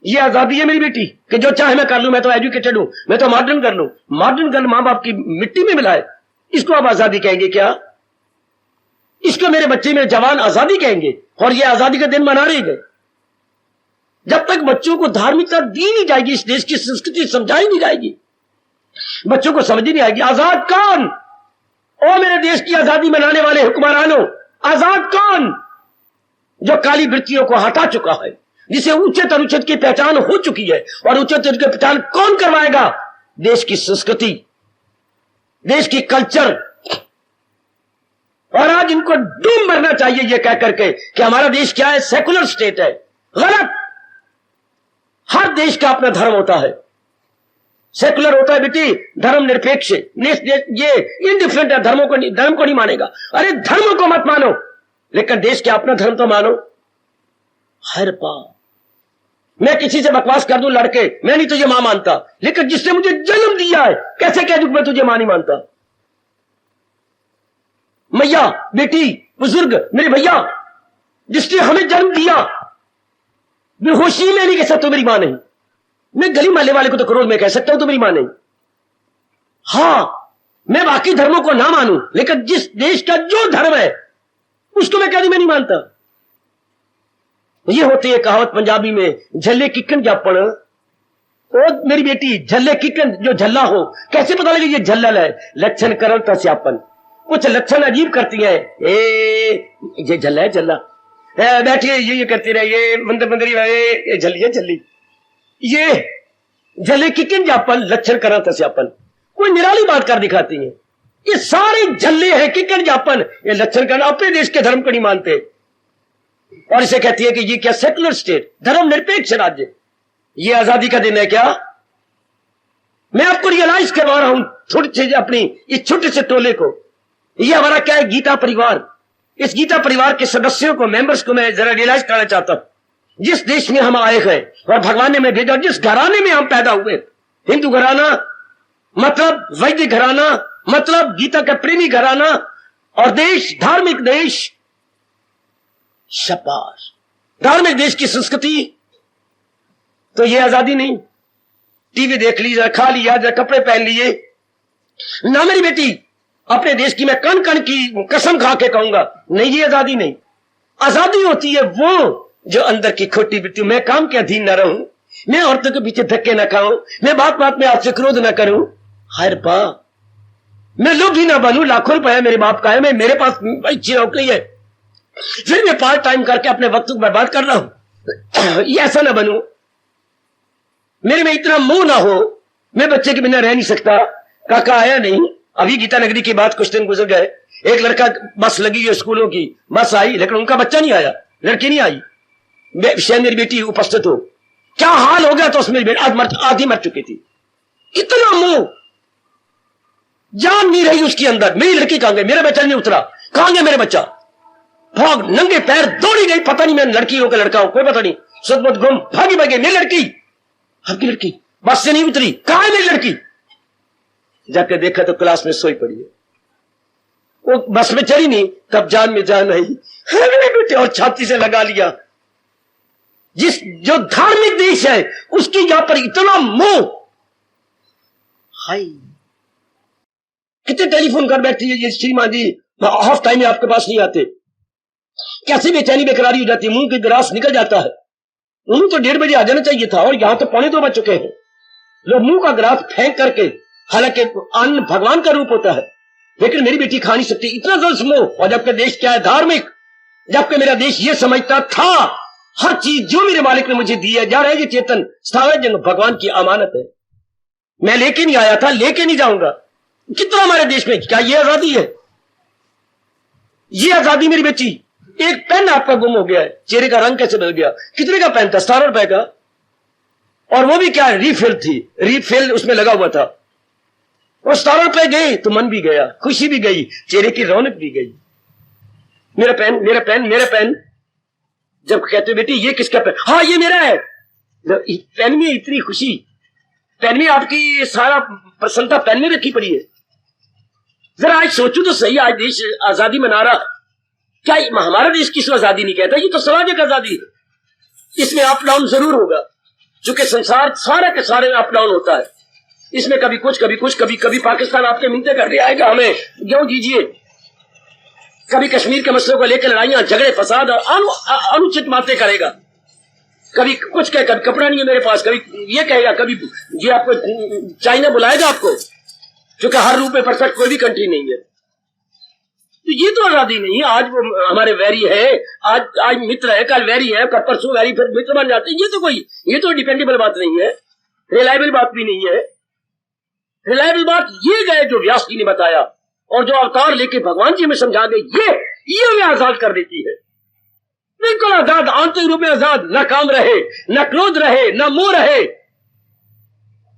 ये आजादी है मेरी बेटी कि जो चाहे मैं कर लूं, मैं तो एजुकेटेड हूं, मैं तो मॉडर्न कर लूं। मॉडर्न कर माँ बाप की मिट्टी में मिलाए, इसको आप आजादी कहेंगे क्या? इसको मेरे बच्चे मेरे जवान आजादी कहेंगे? और ये आजादी का दिन मना रहे गए। जब तक बच्चों को धार्मिकता दी नहीं जाएगी, इस देश की संस्कृति समझाई नहीं जाएगी, बच्चों को समझ ही नहीं आएगी। आजाद कौन? ओ मेरे देश की आजादी मनाने वाले हुक्मरानों, आजाद कौन? जो काली वृत्तियों को हटा चुका है, जिसे उच्चत अनुच्छेद की पहचान हो चुकी है। और उच्चत की पहचान कौन करवाएगा? देश की संस्कृति, देश की कल्चर। और आज इनको डूब मरना चाहिए ये कह करके कि हमारा देश क्या है, सेकुलर स्टेट है। गलत। हर देश का अपना धर्म होता है। सेकुलर होता है बेटी, धर्म निरपेक्ष। ये इनडिफरेंट है, धर्म को नहीं मानेगा। अरे धर्म को मत मानो, लेकिन देश के अपना धर्म तो मानो। हर बार मैं किसी से बकवास कर दूं लड़के, मैं नहीं तुझे मां मानता, लेकिन जिसने मुझे जन्म दिया है कैसे कह दूं मैं तुझे मां नहीं मानता? मैया, बेटी, बुजुर्ग, मेरे भैया, जिसने हमें जन्म दिया, बेहोशी में नहीं कह सकता मेरी मां नहीं। मैं गली मोहल्ले वाले को तो करोड़ में कह सकता हूं तो मेरी मां नहीं। हां, मैं बाकी धर्मों को ना मानूं, लेकिन जिस देश का जो धर्म है उसको मैं कह दूं मैं नहीं मानता। ये होती है कहावत पंजाबी में, झल्ले किकन जापण। ओ मेरी बेटी, झल्ले किकन, जो झल्ला हो, कैसे पता लगे ये झल्लल है? लक्षण करल तो स्यापन। कुछ लक्षण अजीब करती है, ये झल्ला है, झल्ला बैठिए, ये करती रहे, ये मंदिर मंदिरी, ये झल्ली है, झल्ली। ये जले किकिन जापन लक्षण करा तस्यापन, कोई निराली बात कर दिखाती है। ये सारे झल्ले हैं किकिन जापन, ये लक्षण करना, अपने देश के धर्म को नहीं मानते और इसे कहती है कि ये क्या सेकुलर स्टेट, धर्म निरपेक्ष राज्य। ये आजादी का दिन है क्या? मैं आपको रियलाइज करवा रहा हूं थोड़ी सी अपनी इस छोटे से टोले को। ये हमारा क्या है, गीता परिवार। इस गीता परिवार के सदस्यों को, मेंबर्स को मैं जरा रियलाइज कराना चाहता हूं। जिस देश में हम आए हैं और भगवान ने हमें भेजा, जिस घराने में हम पैदा हुए, हिंदू घराना मतलब वैदिक घराना मतलब गीता का प्रेमी घराना, और देश धार्मिक देश, शाबाश, धार्मिक देश की संस्कृति। तो ये आजादी नहीं। टीवी देख लीजिए, खा लिया, कपड़े पहन लिए ना। मेरी बेटी अपने देश की मैं कण कण की कसम खा के कहूंगा, नहीं ये आजादी नहीं। आजादी होती है वो जो अंदर की खोटी बिट्टी, मैं काम के अधीन न रहूं, मैं औरतों के पीछे धक्के न खाऊं, मैं बात बात में आपसे क्रोध न करूं, हर पा मैं लोभी ना बनूं, लाखों रुपया मेरे बाप का है, मैं मेरे पास अच्छी नौकरी है, फिर मैं पार्ट टाइम करके अपने वक्त को बर्बाद कर रहा हूं। ये ऐसा ना बनूं, मेरे में इतना मोह ना हो, मैं बच्चे के बिना रह नहीं सकता। काका आया नहीं, अभी गीता नगरी की बात कुछ दिन गुजर गए, एक लड़का, बस लगी है स्कूलों की, बस आई लेकिन उनका बच्चा नहीं आया, लड़की नहीं आई, शायद मेरी बेटी उपस्थित हो। क्या हाल हो गया तो उसमें आधी मर चुकी थी। इतना मोह, जान नहीं रही उसके अंदर, मेरी लड़की कहां गई, मेरा बच्चा नहीं उतरा, कहां गया मेरा बच्चा। भाग नंगे पैर दौड़ी गई, पता नहीं मैं लड़की हूं कि लड़का हूं, कोई पता नहीं, सदबद गुम, भागी भागी, मेरी लड़की, आपकी लड़की बस से नहीं उतरी, कहां है मेरी लड़की। जाकर देखा तो क्लास में सोई पड़ी है, वो बस में चढ़ी नहीं, तब जान में जान आई, बेटे, और छाती से लगा लिया। जो धार्मिक देश है उसकी यहां पर इतना मोह। हाय, कितने टेलीफोन कर बैठती है ये श्रीमान जी, हाफ टाइम में आपके पास नहीं आते, कैसे बेचैनी बेकरारी हो जाती है, मुंह के ग्रास निकल जाता है। उन्हें तो 1:30 बजे आ जाना चाहिए था और यहां तो 1:45 बज चुके हैं। लोग मुंह का ग्रास फेंक करके, हालांकि अन्न भगवान का रूप होता है, लेकिन मेरी बेटी खा नहीं सकती, इतना जल्द मोह। और जबकि देश क्या है, धार्मिक, जबकि मेरा देश ये समझता था हर चीज जो मेरे मालिक ने मुझे दी है, जा रहे चेतन स्थावर जंग भगवान की अमानत है, मैं लेके नहीं आया था, लेके नहीं जाऊंगा। कितना हमारे देश में, क्या ये आजादी है? ये आजादी मेरी बेटी। एक पेन आपका गुम हो गया है, चेहरे का रंग कैसे बदल गया, कितने का पेन था, 17 रुपए का, और वो भी क्या रिफिल थी, रिफिल उसमें लगा हुआ था, और 17 रुपए गए तो मन भी गया, खुशी भी गई, चेहरे की रौनक भी गई। मेरा पेन, मेरा पेन, मेरा पेन। जब कहते बेटी ये किसका पेन, हाँ ये मेरा है, पेन में इतनी खुशी, पेन में आपकी सारा प्रसन्नता पेन में रखी पड़ी है। जरा आज सोचो तो सही, आज देश आजादी मना रहा, क्या हमारा देश किसी आजादी नहीं कहता, ये तो सामाजिक आजादी है। इसमें अप डाउन जरूर होगा, क्योंकि संसार सारे के सारे में अप डाउन होता है। इसमें कभी कुछ कभी कुछ, कभी कभी पाकिस्तान आपके मिलते कर दिया आएगा, हमें क्यों दीजिए, कभी कश्मीर के मसलों को लेकर लड़ाइयां झगड़े फसाद और अनुचित बातें करेगा, कभी कुछ कहे, कभी कपड़ा नहीं है मेरे पास, कभी ये कहेगा, कभी ये आपको चाइना बुलाएगा आपको, क्योंकि हर रूप में परफेक्ट कोई भी कंट्री नहीं है। तो ये तो आजादी नहीं है। आज वो हमारे वैरी है, आज मित्र है, कल वैरी है, कल परसों वैरी, फिर मित्र बन जाते हैं। ये तो डिपेंडेबल बात नहीं है, रिलायबल बात भी नहीं है। रिलायबल बात ये गए जो व्यास जी ने बताया और जो अवतार लेके भगवान जी में समझा गए, ये हमें आजाद कर देती है, बिल्कुल आजाद, आंतरिक रूप में आजाद, न काम रहे, न क्रोध रहे, न मोह रहे,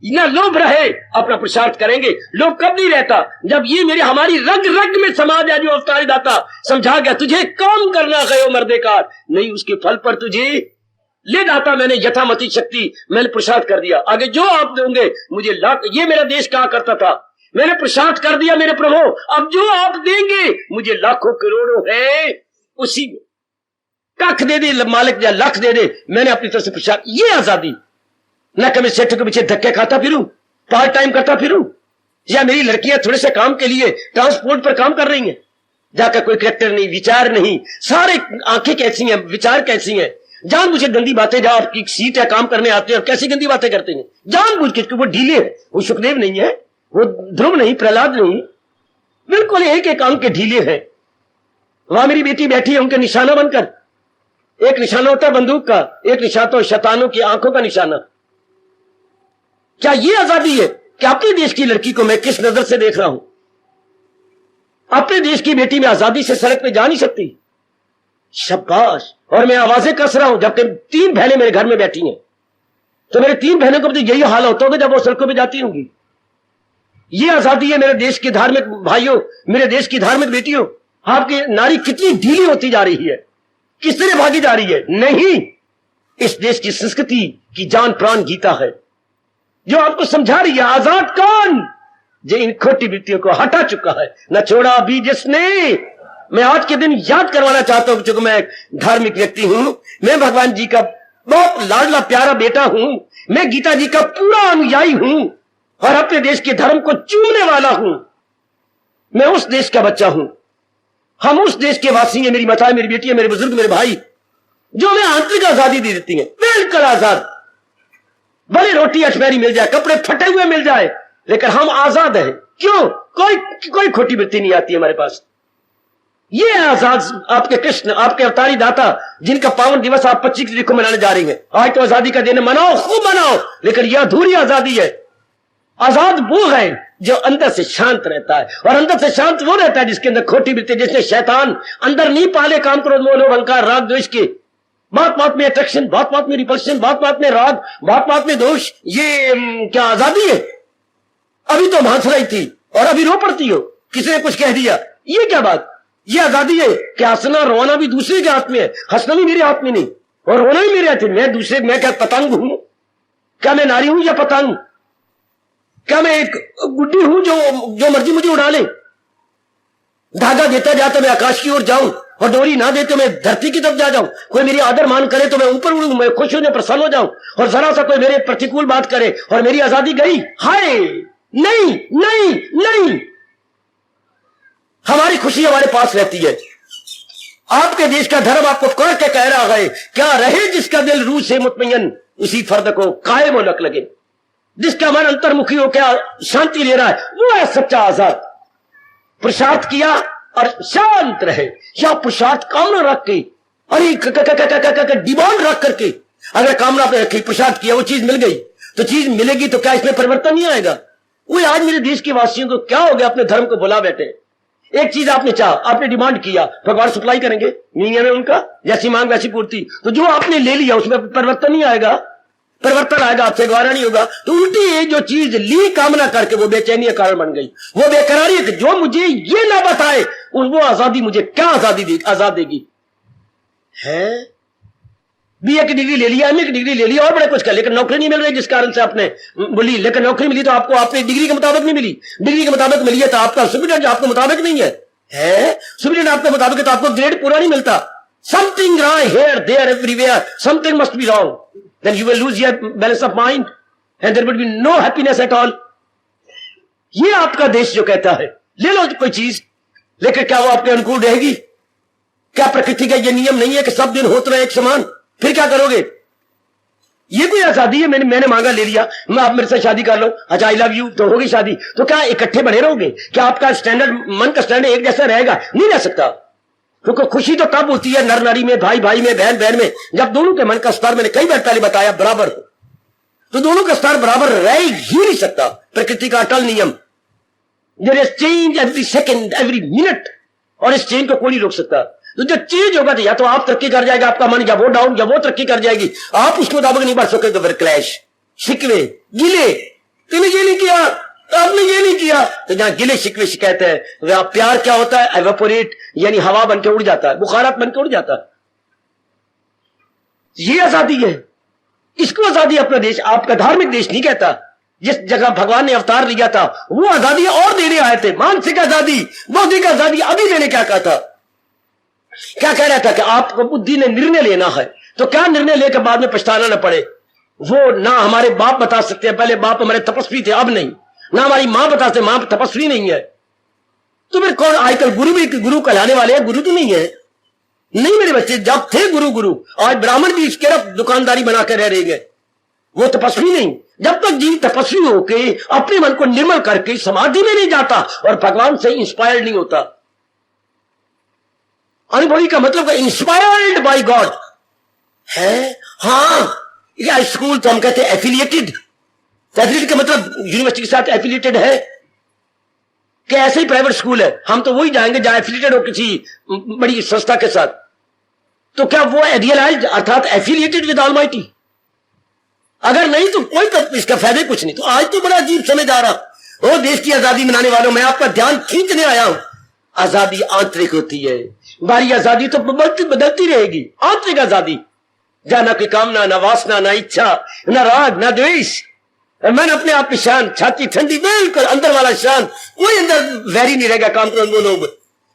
न लोभ रहे, अपना प्रसार करेंगे। लोभ कब नहीं रहता, जब ये मेरे हमारी रग रग में समाज है, जो अवतारी दाता समझा गया, तुझे काम करना गयो मर्देकार, नहीं उसके फल पर तुझे ले दाता मैंने यथामति शक्ति मैंने प्रसाद कर दिया, आगे जो आप दोगे मुझे लाख। ये मेरा देश कहा करता था, मैंने प्रसाद कर दिया मेरे प्रभु, अब जो आप देंगे मुझे लाखों करोड़ों है, उसी में कख दे दे मालिक, या लाख दे दे, मैंने अपनी तरफ से प्रसाद। ये आजादी, न कभी सेठ के पीछे धक्के खाता फिरूं, पार्ट टाइम करता फिरूं, या मेरी लड़कियां थोड़े से काम के लिए ट्रांसपोर्ट पर काम कर रही हैं, जाकर कोई करेक्टर नहीं, विचार नहीं, सारे आंखें कैसी हैं, विचार कैसी हैं, जान मुझे गंदी बातें, जहां आपकी सीट है काम करने आते हैं और कैसी गंदी बातें करते हैं जान बुझ के। वो ढीले है, वो सुखदेव नहीं है, वो ध्रुव नहीं, प्रहलाद नहीं, बिल्कुल एक एक अंग के ढीले हैं। वहां मेरी बेटी बैठी है उनके निशाना बनकर, एक निशाना होता है बंदूक का, एक निशाना तो शैतानों की आंखों का निशाना। क्या ये आजादी है कि अपने देश की लड़की को मैं किस नजर से देख रहा हूं? अपने देश की बेटी में आजादी से सड़क पे जा नहीं सकती? शाबाश। और मैं आवाजें कस रहा हूं, जबकि 3 बहनें मेरे घर में बैठी हैं, तो मेरे 3 बहनों को भी यही हाल होता होगा जब वो सड़कों पे जाती होंगी। ये आजादी है मेरे देश के धार्मिक भाइयों, मेरे देश की धार्मिक बेटियों। आपकी नारी कितनी ढीली होती जा रही है, किस तरह भागी जा रही है। नहीं, इस देश की संस्कृति की जान प्राण गीता है जो आपको समझा रही है आजाद कौन, जो इन खोटी वृत्तियों को हटा चुका है, न छोड़ा अभी जिसने। मैं आज के दिन याद करवाना चाहता हूं, क्योंकि मैं एक धार्मिक व्यक्ति हूं, मैं भगवान जी का बहुत लाडला प्यारा बेटा हूं, मैं गीता जी का पूरा अनुयायी हूं और अपने देश के धर्म को चूमने वाला हूं। मैं उस देश का बच्चा हूं, हम उस देश के वासी हैं, मेरी माताएं, मेरी बेटियां, मेरे बुजुर्ग, मेरे भाई, जो हमें आंतरिक आजादी दे देती हैं, बिल्कुल आजाद। भले रोटी अठमेरी मिल जाए, कपड़े फटे हुए मिल जाए, लेकिन हम आजाद हैं। क्यों? कोई खोटी वृत्ति नहीं आती हमारे पास। ये आजाद आपके कृष्ण, आपके अवतारी दाता, जिनका पावन दिवस आप 25 तारीख को मनाने जा रही हैं। आज तो आजादी का दिन, मनाओ, खूब मनाओ, लेकिन यह अधूरी आजादी है। आजाद वो है जो अंदर से शांत रहता है, और अंदर से शांत वो रहता है जिसके अंदर खोटी वृत्ति, जिसने शैतान अंदर नहीं पाले काम, क्रोध, मोह, लोभ, अहंकार, राग, द्वेष के, बात बात में अट्रैक्शन, बात बात में रिपल्शन, बात बात में राग, बात बात में दोष। ये क्या आजादी है? अभी तो हंस रही थी और अभी रो पड़ती हो, किसी ने कुछ कह दिया, ये क्या बात? ये आजादी है कि हंसना रोना भी दूसरे के हाथ में है, हंसना भी मेरे हाथ में नहीं और रोना भी मेरे हाथ में। मैं क्या पतंग हूं? क्या मैं नारी हूं या पतंग? क्या मैं एक गुड्डी हूं जो मर्जी मुझे उड़ा ले? धागा देता जाता मैं आकाश की ओर जाऊं, और डोरी ना दे तो मैं धरती की तरफ जा जाऊं। कोई मेरी आदर मान करे तो मैं ऊपर उड़ूं, मैं खुश होने प्रसन्न हो जाऊं, और जरा सा कोई मेरे प्रतिकूल बात करे और मेरी आजादी गई, हाय, नहीं नहीं नहीं। हमारी खुशी हमारे पास रहती है। आपके देश का धर्म आपको कह के कह रहा है, क्या रहे जिसका दिल रूह से मुतमय्यन, उसी फर्द को कायम लक लगे। जिसका मन अंतर्मुखी हो क्या शांति ले रहा है, वो है सच्चा आजाद। पुरुषार्थ किया और शांत रहे, या पुरुषार्थ कामना रख के, अरे डिमांड रख करके, अगर कामना पे रखी, पुरुषार्थ किया, वो चीज मिल गई, तो चीज मिलेगी तो क्या इसमें परिवर्तन नहीं आएगा? वो आज मेरे देश के वासियों को क्या हो गया, अपने धर्म को भुला बैठे। एक चीज आपने चाहा, आपने डिमांड किया, भगवान सप्लाई करेंगे, नहीं है उनका, जैसी मांग वैसी पूर्ति। तो जो आपने ले लिया उसमें परिवर्तन नहीं आएगा, परिवर्तन आएगा आपसे गवारा नहीं होगा। तो उल्टी जो चीज ली कामना करके वो बेचैनी का कारण बन गई, वो बेकरारी है। जो मुझे ये ना बताए वो आजादी मुझे क्या आजाद देगी? है बीए की डिग्री ले लिया, एमए की डिग्री ले लिया और बड़े कुछ कर, लेकिन नौकरी नहीं मिल रही, जिस कारण से आपने बोली। लेकिन नौकरी मिली तो आपको आपकी डिग्री के मुताबिक नहीं मिली, डिग्री के मुताबिक मिली है तो आपका सुपरिटेंडेंट आपके मुताबिक नहीं है, सुपरिटेंडेंट आपके मुताबिक है तो आपको ग्रेड पूरा नहीं मिलता। Something wrong here there everywhere, something must be wrong, then you will lose your balance of mind and there would be no happiness at all। ये आपका देश जो कहता है ले लो कोई चीज, लेकिन क्या वो आपके अनुकूल रहेगी? क्या प्रकृति का ये नियम नहीं है कि सब दिन होते रहे एक समान? फिर क्या करोगे? ये कोई आजादी है? मैंने मांगा, ले लिया, मैं आप मेरे से शादी कर लो, अच्छा आई लव यू, तो होगी शादी। तो क्या इकट्ठे बने रहोगे? क्या आपका स्टैंडर्ड, मन का स्टैंडर्ड एक जैसा रहेगा? नहीं रह सकता। क्योंकि खुशी तो तब होती है नर नारी में, भाई भाई में, बहन बहन में, जब दोनों के मन का स्तर, मैंने कई बार पहले बताया, बराबर हो। तो दोनों का स्तर बराबर रह ही नहीं सकता। प्रकृति का अटल नियम, there is change every second, every minute, और इस चेंज को कोई नहीं रोक सकता। तो जब चेंज होगा तो या तो आप तरक्की कर जाएगा आपका मन, या वो डाउन, या वो तरक्की कर जाएगी, आप उसके मुताबिक नहीं बढ़ सके तो फिर क्लैश, शिकवे, गिले, तूने ये नहीं किया, आपने ये नहीं किया। तो जहां गिले शिकवे शिकायत है, वहां प्यार क्या होता है? एवेपोरेट, यानी हवा बन के उड़ जाता है, बुखारात बन के उड़ जाता है। ये आजादी है, इसको आजादी अपना देश, आपका धार्मिक देश नहीं कहता। जिस जगह भगवान ने अवतार लिया था वो आजादी और देने आए थे, मानसिक आजादी, बौद्धिक आजादी। अभी मैंने क्या कहा था, क्या कह रहा था कि आपको बुद्धि ने निर्णय लेना है, तो क्या निर्णय लेकर बाद में पछताना न पड़े। वो ना हमारे बाप बता सकते हैं, पहले बाप हमारे तपस्वी थे, अब नहीं। ना हमारी मां बताते, मां तपस्वी नहीं है। तो फिर कौन आजकल गुरु भी, गुरु कहलाने वाले हैं, गुरु तो नहीं है। नहीं मेरे बच्चे, जब थे गुरु, आज ब्राह्मण भी इसके दुकानदारी बनाकर रह रहे हैं, वो तपस्वी नहीं। जब तक जीव तपस्वी होके अपने मन को निर्मल करके समाधि में नहीं जाता और भगवान से इंस्पायर्ड नहीं होता। अनुभवी का मतलब इंस्पायर्ड बाय गॉड है। हाँ, या स्कूल तो हम कहते हैं एफिलिएटेड, तो एफिलिएटेड का मतलब यूनिवर्सिटी के साथ एफिलिएटेड है कि ऐसे ही प्राइवेट स्कूल है, हम तो वही जाएंगे जहां एफिलिएटेड हो किसी बड़ी संस्था के साथ। तो क्या वो रियलाइज्ड अर्थात एफिलिएटेड विद ऑलमाइटी? अगर नहीं तो कोई इसका फायदा कुछ नहीं। तो आज तो बड़ा अजीब समझ आ रहा। ओ देश की आजादी मनाने वालों, मैं आपका ध्यान खींचने आया हूं। आजादी आंतरिक होती है, बारी आजादी तो बदलती रहेगी। आंतरिक आजादी, जहां ना कोई कामना, ना वासना, ना इच्छा, ना राग, ना द्वेष। मैंने अपने आप की शान, छाती ठंडी, बिल्कुल अंदर वाला शान, कोई अंदर वैरी नहीं रहेगा। काम वो लोग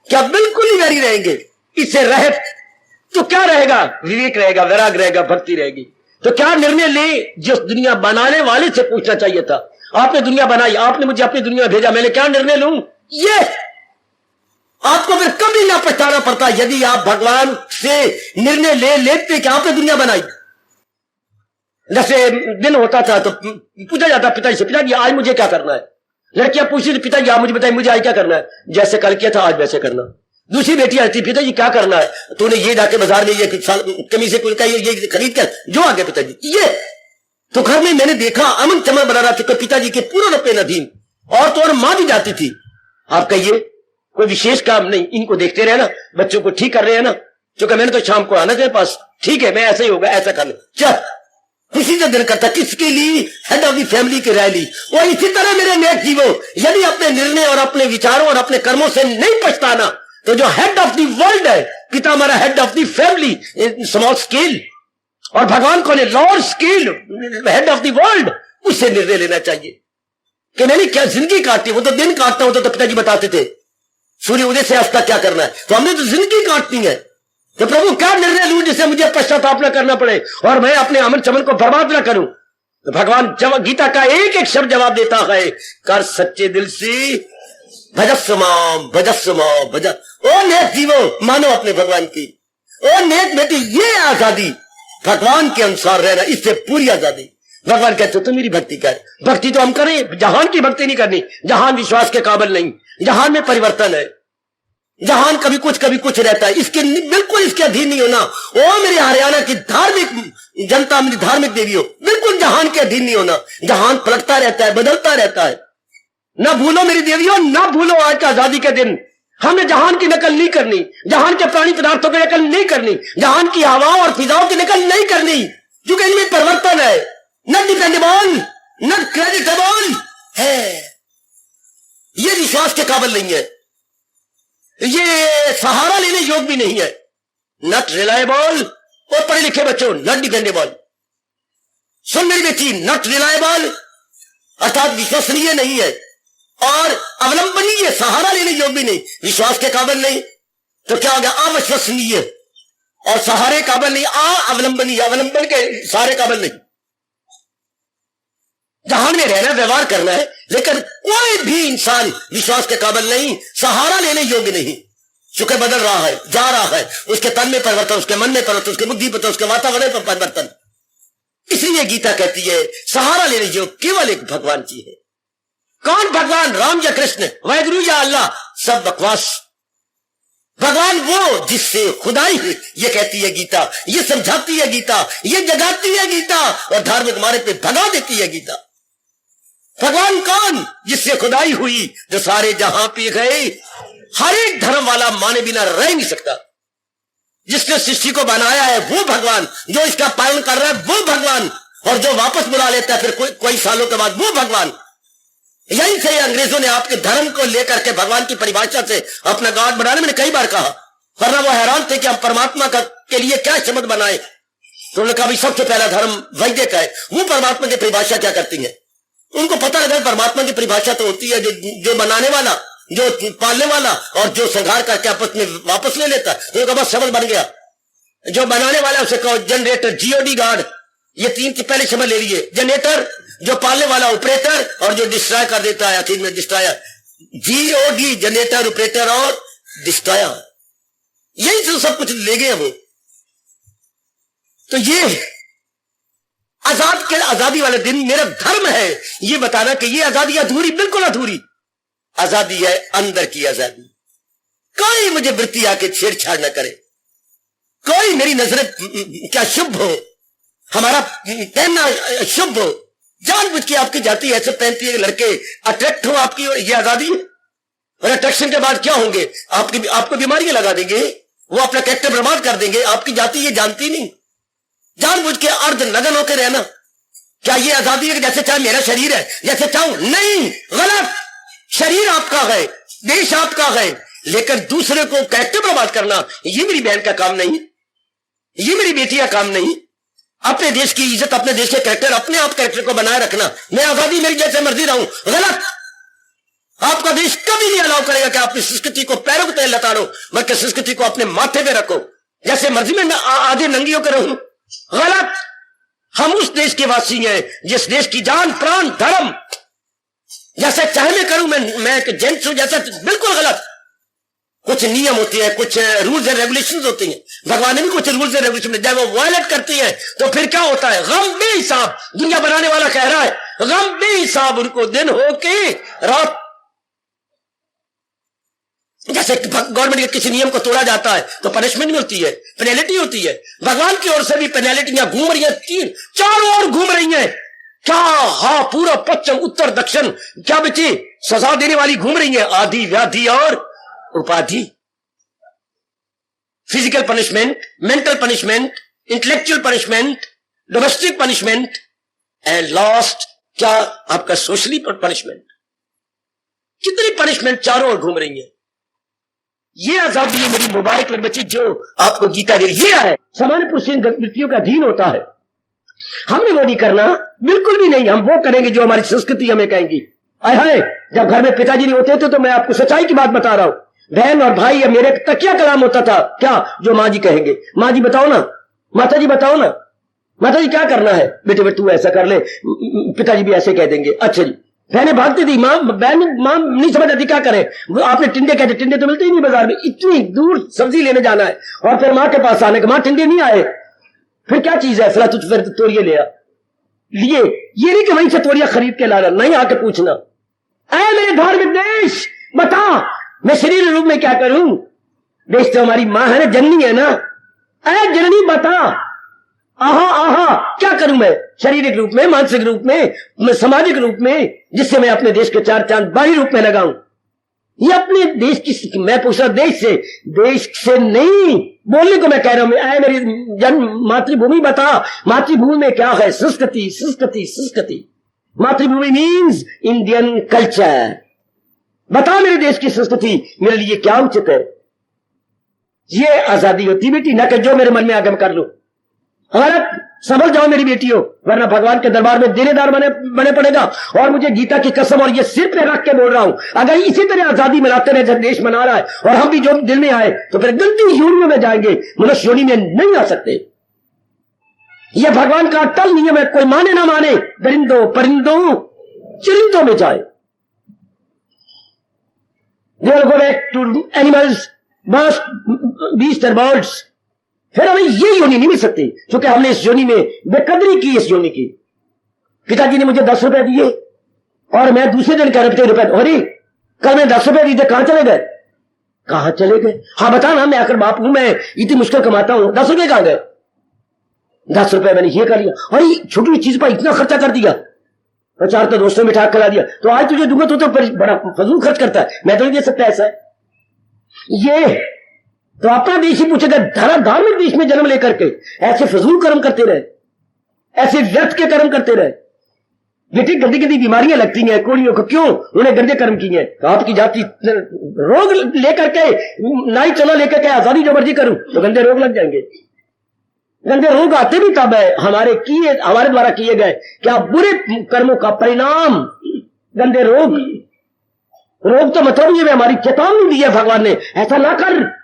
क्या बिल्कुल ही वैरी रहेंगे? इससे रहत तो क्या रहेगा? विवेक रहेगा, वैराग रहेगा, भक्ति रहेगी। तो क्या निर्णय ले? जिस दुनिया बनाने वाले से पूछना चाहिए था। आपने दुनिया बनाई, आपने मुझे अपनी दुनिया भेजा, मैंने क्या निर्णय लूं? ये आपको फिर कभी ना पछताना पड़ता यदि आप भगवान से निर्णय ले लेते कि आपने दुनिया बनाई। जैसे दिन होता था तो पूछा जाता पिताजी से, पिताजी आज मुझे क्या करना है? लड़कियां पूछती थी, पिताजी आप मुझे बताइए मुझे आज क्या करना है? जैसे कल किया था आज वैसे करना। दूसरी बेटी आती, पिताजी क्या करना है? तूने ये जाके बाजार में ये कमीज से ये खरीद कर जो आ गया पिताजी। ये तो घर में मैंने देखा अमन चमन बना रहा था पिताजी के पूर्ण रूप अधीन। और तो और मां भी जाती थी। आप कहिए कोई विशेष काम नहीं, इनको देखते रहे ना, बच्चों को ठीक कर रहे हैं ना, क्योंकि मैंने तो शाम को आना तेरे पास, ठीक है मैं ऐसा ही होगा, ऐसा कर ले, चल किसी से दिल करता। किसके लिए? हेड ऑफ द फैमिली की रैली। वो इसी तरह मेरे नेक जीवो, यदि अपने निर्णय और अपने विचारों और अपने कर्मों से नहीं पछताना तो जो हेड ऑफ द वर्ल्ड है, पिता हमारा head of the family small scale, और भगवान कौन है? Lord scale, head of the world. उससे निर्णय लेना चाहिए कि मैंने क्या जिंदगी काटती। वो तो दिन काटता होता तो पिताजी बताते थे सूर्य उदय से अस्त तक क्या करना है, तो हमने तो जिंदगी काटनी है। तो प्रभु क्या निर्णय लूं जिससे मुझे पश्चाताप न करना पड़े और मैं अपने अमन चमन को बर्बाद न करूं? तो भगवान गीता का एक एक शब्द जवाब देता है, कर सच्चे दिल से भजस्व माम भज। ओ नेक जीवो, मानो अपने भगवान की। ओ नेक बेटी, ये आजादी भगवान के अनुसार रहना, इससे पूरी आजादी। भगवान कहते तो मेरी भक्ति कर। भक्ति तो हम करें, जहान की भक्ति नहीं करनी। जहान विश्वास के काबिल नहीं, जहान में परिवर्तन है, जहान कभी कुछ रहता है, इसके बिल्कुल इसके अधीन नहीं होना। ओ मेरे हरियाणा की धार्मिक जनता, मेरी धार्मिक देवियों, बिल्कुल जहान के अधीन नहीं होना। जहान पलटता रहता है, बदलता रहता है। ना भूलो मेरी देवियों, ना भूलो आज का आजादी के दिन। हमने जहान की नकल नहीं करनी, जहान के प्राणी पदार्थों की नकल नहीं करनी, जहान की हवाओं और फिजाओं की नकल नहीं करनी, क्योंकि इनमें परिवर्तन है। न डिपेंडेबल, न क्रेडिटेबल है, ये विश्वास के काबिल नहीं है, ये सहारा लेने योग भी नहीं है। नॉट रिलायबल, और पढ़े लिखे बच्चों, नॉट डिपेंडेबल। सुन मेरी बेटी, नॉट रिलायबल अर्थात विश्वसनीय नहीं है, और अवलंबनीय, सहारा लेने योग भी नहीं, विश्वास के काबिल नहीं। तो क्या हो गया? अविश्वसनीय, और सहारे काबिल नहीं, अवलंबनीय, अवलंबन के सहारे काबिल नहीं। जहान में रहना, व्यवहार करना है, लेकिन कोई भी इंसान विश्वास के काबिल नहीं, सहारा लेने योग्य नहीं। चूंकि बदल रहा है, जा रहा है, उसके तन में परिवर्तन, उसके मन में परिवर्तन, उसके बुद्धि पर, उसके वातावरण पर परिवर्तन। इसलिए गीता कहती है सहारा लेने योग्य केवल एक भगवान जी है। कौन भगवान? राम या कृष्ण, वाहिगुरु या अल्लाह, सब बकवास। भगवान वो जिससे खुदाई है, ये कहती है गीता, ये समझाती है गीता, ये जगाती है गीता, और धार्मिक मार्ग पे भगा देती है गीता। भगवान कौन? जिससे खुदाई हुई, जो सारे जहां पे गए। हर एक धर्म वाला माने बिना रह नहीं सकता। जिसने सृष्टि को बनाया है वो भगवान, जो इसका पालन कर रहा है वो भगवान, और जो वापस बुला लेता है फिर कोई सालों के बाद वो भगवान। यही से अंग्रेजों ने आपके धर्म को लेकर के भगवान की परिभाषा से अपना गांठ बढ़ाने, मैंने कई बार कहा, वरना वो हैरान थे कि हम परमात्मा के लिए क्या शब्द बनाए। तो उन्होंने कहा सबसे पहला धर्म वैदिक है। वो परमात्मा की परिभाषा क्या करती है? उनको पता लगा परमात्मा की परिभाषा तो होती है जो बनाने वाला, जो पालने वाला, और जो संहार करके आपस में वापस ले लेता है। तो बस शब्द बन गया। जो बनाने वाला उसे कहो जनरेटर, जीओडी गार्ड, ये तीन के पहले शब्द ले लिए। जनरेटर, जो पालने वाला ऑपरेटर, और जो डिस्ट्रॉय कर देता है आखिर में डिस्ट्रॉयर। जीओडी, जनरेटर, ऑपरेटर और डिस्ट्रॉयर, यही तो सब कुछ ले गए वो। तो ये आजादी वाले दिन मेरा धर्म है ये बताना कि ये आजादी अधूरी, बिल्कुल अधूरी आजादी है, अंदर की आजादी। कोई मुझे वृत्ति आके छेड़छाड़ न करे, कोई मेरी नजर क्या शुभ हो, हमारा कहना शुभ हो, जानबूझ के आपकी जाति ऐसे पहनती है लड़के अट्रैक्ट हो आपकी, और ये आजादी है। और अट्रैक्शन के बाद क्या होंगे, आपको बीमारियां लगा देंगे, वो अपना कैरेक्टर बर्बाद कर देंगे। आपकी जाति ये जानती नहीं। जानबूझ के अर्ध नग्न होकर रहना, क्या ये आजादी है कि जैसे चाहे मेरा शरीर है जैसे चाहूं? नहीं, गलत। शरीर आपका है, देश आपका है, लेकिन दूसरे को कैरेक्टर बर्बाद करना ये मेरी बहन का काम नहीं, ये मेरी बेटी का काम नहीं। अपने देश की इज्जत, अपने देश के कैरेक्टर, अपने आप कैरेक्टर को बनाए रखना। मैं आजादी मेरी जैसे मर्जी रहूं, गलत। आपका देश कभी नहीं अलाउ करेगा कि अपनी संस्कृति को पैरों के तले लताड़ो, बल्कि संस्कृति को अपने माथे पे रखो। जैसे मर्जी में आधे नंगी होकर रहूं, गलत। हम उस देश के वासी हैं जिस देश की जान प्राण धर्म जैसे चाहे मैं करूं, मैं एक जेंट्स हूं जैसा, बिल्कुल गलत। कुछ नियम होते हैं, कुछ रूल्स एंड रेगुलेशंस होते हैं। भगवान ने भी कुछ रूल्स एंड रेगुलेशन, जब वो वायलेट करती है तो फिर क्या होता है? गम बेहिसाब। दुनिया बनाने वाला कह रहा है गम बेहिसाब उनको दिन हो के रात। जैसे गवर्नमेंट के किसी नियम को तोड़ा जाता है तो पनिशमेंट मिलती है, पेनल्टी होती है। भगवान की ओर से भी पेनल्टियां घूम रही हैं, चारों ओर घूम रही हैं। क्या? हाँ, पूरा पश्चिम उत्तर दक्षिण, क्या बच्चे सजा देने वाली घूम रही है। आदि व्याधि और उपाधि, physical punishment, mental punishment, intellectual punishment, domestic punishment and last क्या आपका सोशली पनिशमेंट। कितनी पनिशमेंट चारों ओर घूम रही है। ये आजादी है मेरी मुबारक बच्ची जो आपको गीता दे रही है। सामान्य पुरुष वृत्तियों का अधीन होता है। हमने वो नहीं करना, बिल्कुल भी नहीं। हम वो करेंगे जो हमारी संस्कृति हमें कहेंगी। आए जब घर में पिताजी नहीं होते थे तो मैं आपको सच्चाई की बात बता रहा हूं, बहन और भाई या मेरे तकिया कलाम होता था। क्या? जो माँ जी कहेंगे। माँ जी बताओ ना, माता जी बताओ ना, माता जी क्या करना है? बेटे बेटे तू ऐसा कर ले, पिताजी भी ऐसे कह देंगे। अच्छा जी। बहनें भागती थी, माँ नहीं समझ आती क्या करे। वो आपने टिंडे कहते, टिंडे तो मिलते ही नहीं बाजार में, इतनी दूर सब्जी लेने जाना है और फिर माँ के पास आने के, माँ टिंडे नहीं आए, फिर क्या चीज है? फिर फिर तोड़िए ले आ लिए। ये नहीं कि वहीं से तोड़िया खरीद के लाना, नहीं, आके पूछना, ऐ मेरे धार्मिक देश बता मैं शरीर रूप में क्या करूं? देश तो हमारी माँ है ना, जननी है ना। ऐ जननी बता, आहा आहा क्या करूं मैं शारीरिक रूप में, मानसिक रूप में, सामाजिक रूप में, जिससे मैं अपने देश के चार चांद बाहरी रूप में लगाऊं। ये अपने देश की, मैं पूछ रहा देश से नहीं बोलने को मैं कह रहा हूं। आए मेरी जन्म मातृभूमि बता, मातृभूमि में क्या है? संस्कृति, संस्कृति, संस्कृति। मातृभूमि मीन्स इंडियन कल्चर। बता मेरे देश की संस्कृति मेरे लिए क्या उचित है। ये आजादी होती बेटी, न कि जो मेरे मन में आगम कर लूं। गलत। समझ जाओ मेरी बेटियों, वरना भगवान के दरबार में देनेदार बने पड़ेगा। और मुझे गीता की कसम और ये सिर पे रख के बोल रहा हूं, अगर इसी तरह आजादी मनाते रहे जब देश मना रहा है और हम भी जो दिल में आए तो फिर गलती योनियों में जाएंगे, मनुष्य योनि में नहीं आ सकते। यह भगवान का अटल नियम है, कोई माने ना माने, दरिंदों परिंदों चिरिंदों में जाए। They will go back to animals, birds, beasts and birds. फिर हमें ये योनि नहीं मिल सकती क्योंकि हमने इस योनि में बेकदरी की। इस योनि की पिताजी ने मुझे 10 रुपए दिए और मैं दूसरे दिन कह रहे रुपए, अरे कल मैं 10 रुपए दिए, कहां चले गए? कहां चले गए? हाँ बता ना, मैं आकर बाप हूं, मैं इतनी मुश्किल कमाता हूं, 10 रुपए कहां गए? 10 रुपए मैंने ये कर लिया, अरे छोटी चीज पर इतना खर्चा कर दिया, 4 तो दोस्तों में ठाक करा दिया, तो आज तुझे दूंगा तो बड़ा फजूल खर्च करता है, मैं तो नहीं दे सकता ऐसा है। ये तो अपना देश ही पूछेगा, धार्मिक देश में जन्म लेकर के ऐसे फजूल कर्म करते रहे, ऐसे व्यर्थ के कर्म करते रहे। बेटी गंदी गंदी बीमारियां लगती हैं कोड़ियों को, क्यों? उन्हें गंदे कर्म किए। तो आपकी जाति रोग लेकर के, नाई चला लेकर के आजादी जो मर्जी करूं तो गंदे रोग लग जाएंगे। गंदे रोग आते भी तब है हमारे द्वारा किए गए क्या बुरे कर्मों का परिणाम गंदे रोग। रोग तो मतलब ये हमारी चेतावनी दी है भगवान ने, ऐसा ना कर।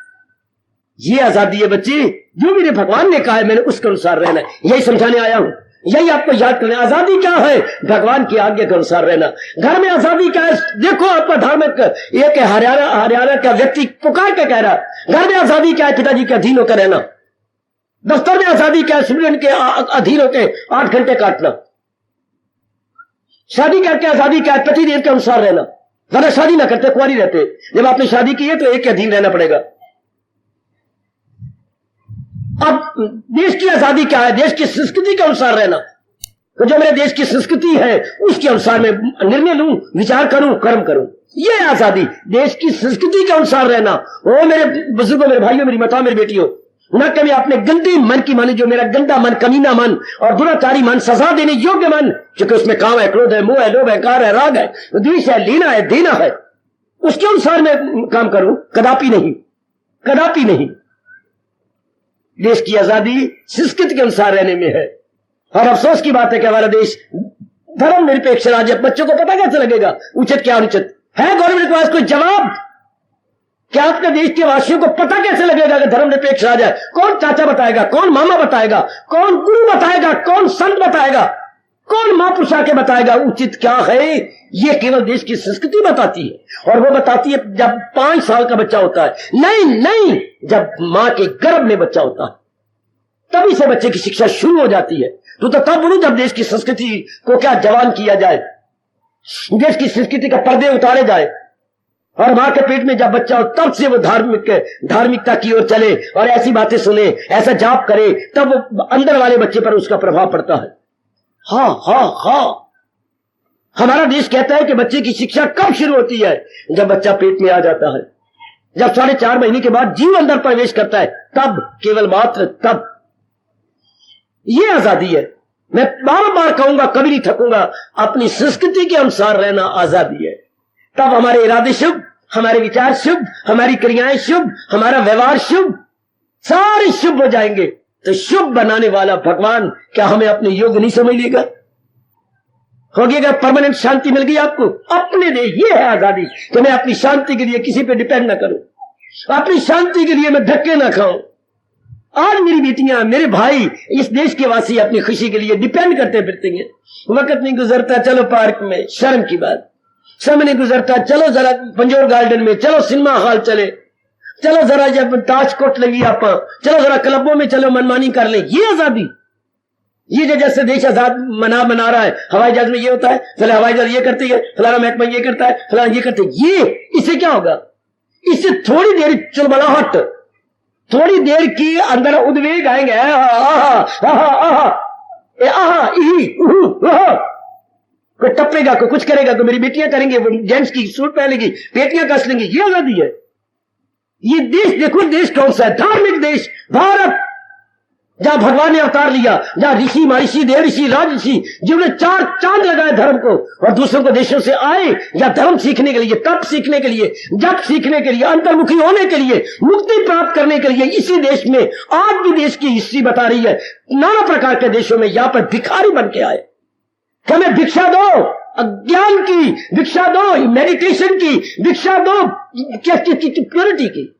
ये आजादी है बच्ची, जो मेरे भगवान ने कहा है मैंने उसके अनुसार रहना है, यही समझाने आया हूं, यही आपको याद करना। आजादी क्या है? भगवान की आज्ञा के अनुसार रहना। घर में आजादी क्या है? देखो आपका धार्मिक एक हरियाणा का व्यक्ति पुकार के कह रहा, घर में आजादी क्या है? पिताजी के अधीन होकर रहना। दफ्तर में आजादी क्या है? स्टूडेंट के अधीन होकर 8 घंटे काटना। शादी करके आजादी क्या है? पतिदेव के अनुसार रहना, वरना शादी ना करते, कुंवारी रहते। जब आपने शादी की है तो एक के अधीन रहना पड़ेगा। अब देश की आजादी क्या है? देश की संस्कृति के अनुसार रहना। तो जो मेरे देश की संस्कृति है उसके अनुसार मैं निर्णय लूं, विचार करूं, कर्म करूं। ये आजादी, देश की संस्कृति के अनुसार रहना। ओ मेरे बुजुर्गों, मेरे भाइयों, मेरी माताओं, मेरे बेटियों, न कभी अपने गंदे मन की माने, जो मेरा गंदा मन, कमीना मन और दुराचारी मन, सजा देने योग्य मन, क्योंकि उसमें काम है, क्रोध है, मोह है, लोभ है, कार है, राग है, द्वेष है, लेना है, देना है, उसके अनुसार मैं काम करूं। कदापि नहीं, कदापि नहीं। देश की आजादी संस्कृति के अनुसार रहने में है। और अफसोस की बात है कि हमारा देश धर्मनिरपेक्ष राज्य, बच्चों को पता कैसे लगेगा उचित क्या अनुचित है? गवर्नमेंट के पास कोई जवाब? क्या अपने देश के वासियों को पता कैसे लगेगा कि धर्मनिरपेक्ष राज्य है? कौन चाचा बताएगा, कौन मामा बताएगा, कौन गुरु बताएगा, कौन संत बताएगा, कौन महापुरुष के बताएगा उचित क्या है? ये केवल देश की संस्कृति बताती है। और वो बताती है जब 5 साल का बच्चा होता है, नहीं, जब मां के गर्भ में बच्चा होता है तभी से बच्चे की शिक्षा शुरू हो जाती है। तो तब बोलूं जब देश की संस्कृति को क्या जवान किया जाए, देश की संस्कृति का पर्दे उतारे जाए, और मां के पेट में जब बच्चा हो तब से वो धार्मिकता की ओर चले और ऐसी बातें सुने, ऐसा जाप करे, तब वो अंदर वाले बच्चे पर उसका प्रभाव पड़ता है। हाँ, हमारा देश कहता है कि बच्चे की शिक्षा कब शुरू होती है? जब बच्चा पेट में आ जाता है, जब 4.5 महीने के बाद जीव अंदर प्रवेश करता है, तब, केवल मात्र तब। ये आजादी है। मैं बार बार कहूंगा, कभी नहीं थकूंगा, अपनी संस्कृति के अनुसार रहना आजादी है। तब हमारे इरादे शुभ, हमारे विचार शुभ, हमारी क्रियाएं शुभ, हमारा व्यवहार शुभ, सारे शुभ हो जाएंगे। तो शुभ बनाने वाला भगवान क्या हमें अपने योग्य नहीं समझ लेगा? हो गया, परमानेंट शांति मिल गई आपको अपने लिए। ये है आजादी कि मैं अपनी शांति के लिए किसी पे डिपेंड ना करूं, अपनी शांति के लिए मैं धक्के ना खाऊं। आज मेरी बेटियां, मेरे भाई, इस देश के वासी अपनी खुशी के लिए डिपेंड करते फिरते हैं। वक्त नहीं गुजरता, चलो पार्क में, शर्म की बात। समय नहीं गुजरता, चलो जरा पंजोर गार्डन में, चलो सिनेमा हॉल चले, चलो जरा जब ताज कोट लगी आप, चलो जरा क्लबों में चलो, मनमानी कर ले। ये आजादी, ये जो जैसे देश आजाद मना रहा है, हवाई जहाज में ये होता है, चले हवाई जहाज ये करती है, फलाना महकमा ये करता है, फलाना ये करते है। ये इससे क्या होगा? इससे थोड़ी देर चुलबलाहट, थोड़ी देर की अंदर उद्वेग आएंगे, कोई टपेगा, कोई कुछ करेगा, कोई मेरी बेटियां करेंगे, जेंट्स की सूट पहनेगी, बेटियां कस लेंगी। ये आजादी है। ये देश देखो, देश कौन सा है? धार्मिक देश भारत, जहां भगवान ने अवतार लिया, जहां ऋषि, महर्षि, देवर्षि, राजऋषि, जिन्होंने 4 चांद लगाए धर्म को, और दूसरों को देशों से आए या धर्म सीखने के लिए, तप सीखने के लिए, जप सीखने के लिए, अंतर्मुखी होने के लिए, मुक्ति प्राप्त करने के लिए। इसी देश में आज भी देश की हिस्ट्री बता रही है, नाना प्रकार के देशों में यहां पर भिखारी बन के आए। हमें भिक्षा दो, अज्ञान की भिक्षा दो, मेडिटेशन की भिक्षा दो, प्योरिटी की।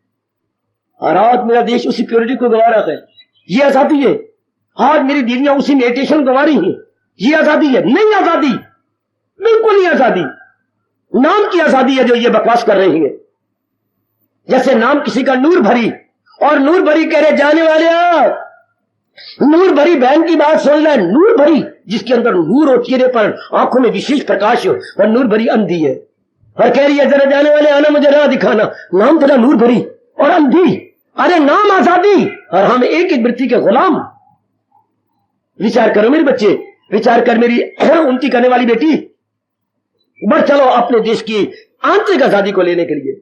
और आज मेरा देश उसी प्योरिटी को गवा रहा है। ये आजादी है। आज मेरी दीदियां उसी मेडिटेशन गवा रही हैं। ये आजादी है? नहीं आजादी, बिल्कुल नहीं आजादी। नाम की आजादी है जो ये बकवास कर रही है। जैसे नाम किसी का नूर भरी, और नूर भरी कह रहे जाने वाले आप, नूर भरी बहन की बात सुन ले। नूर भरी जिसके अंदर नूर हो, चेहरे पर आंखों में विशेष प्रकाश हो, और नूर भरी अंधी है और कह रही है जरा जाने वाले आना, मुझे राह दिखाना। नाम तेरा नूर भरी और अंधी। अरे नाम आजादी और हम एक एक वृत्ति के गुलाम। विचार करो मेरे बच्चे, विचार कर मेरी उन्नति करने वाली बेटी, बढ़ चलो अपने देश की आंतरिक आजादी को लेने के लिए।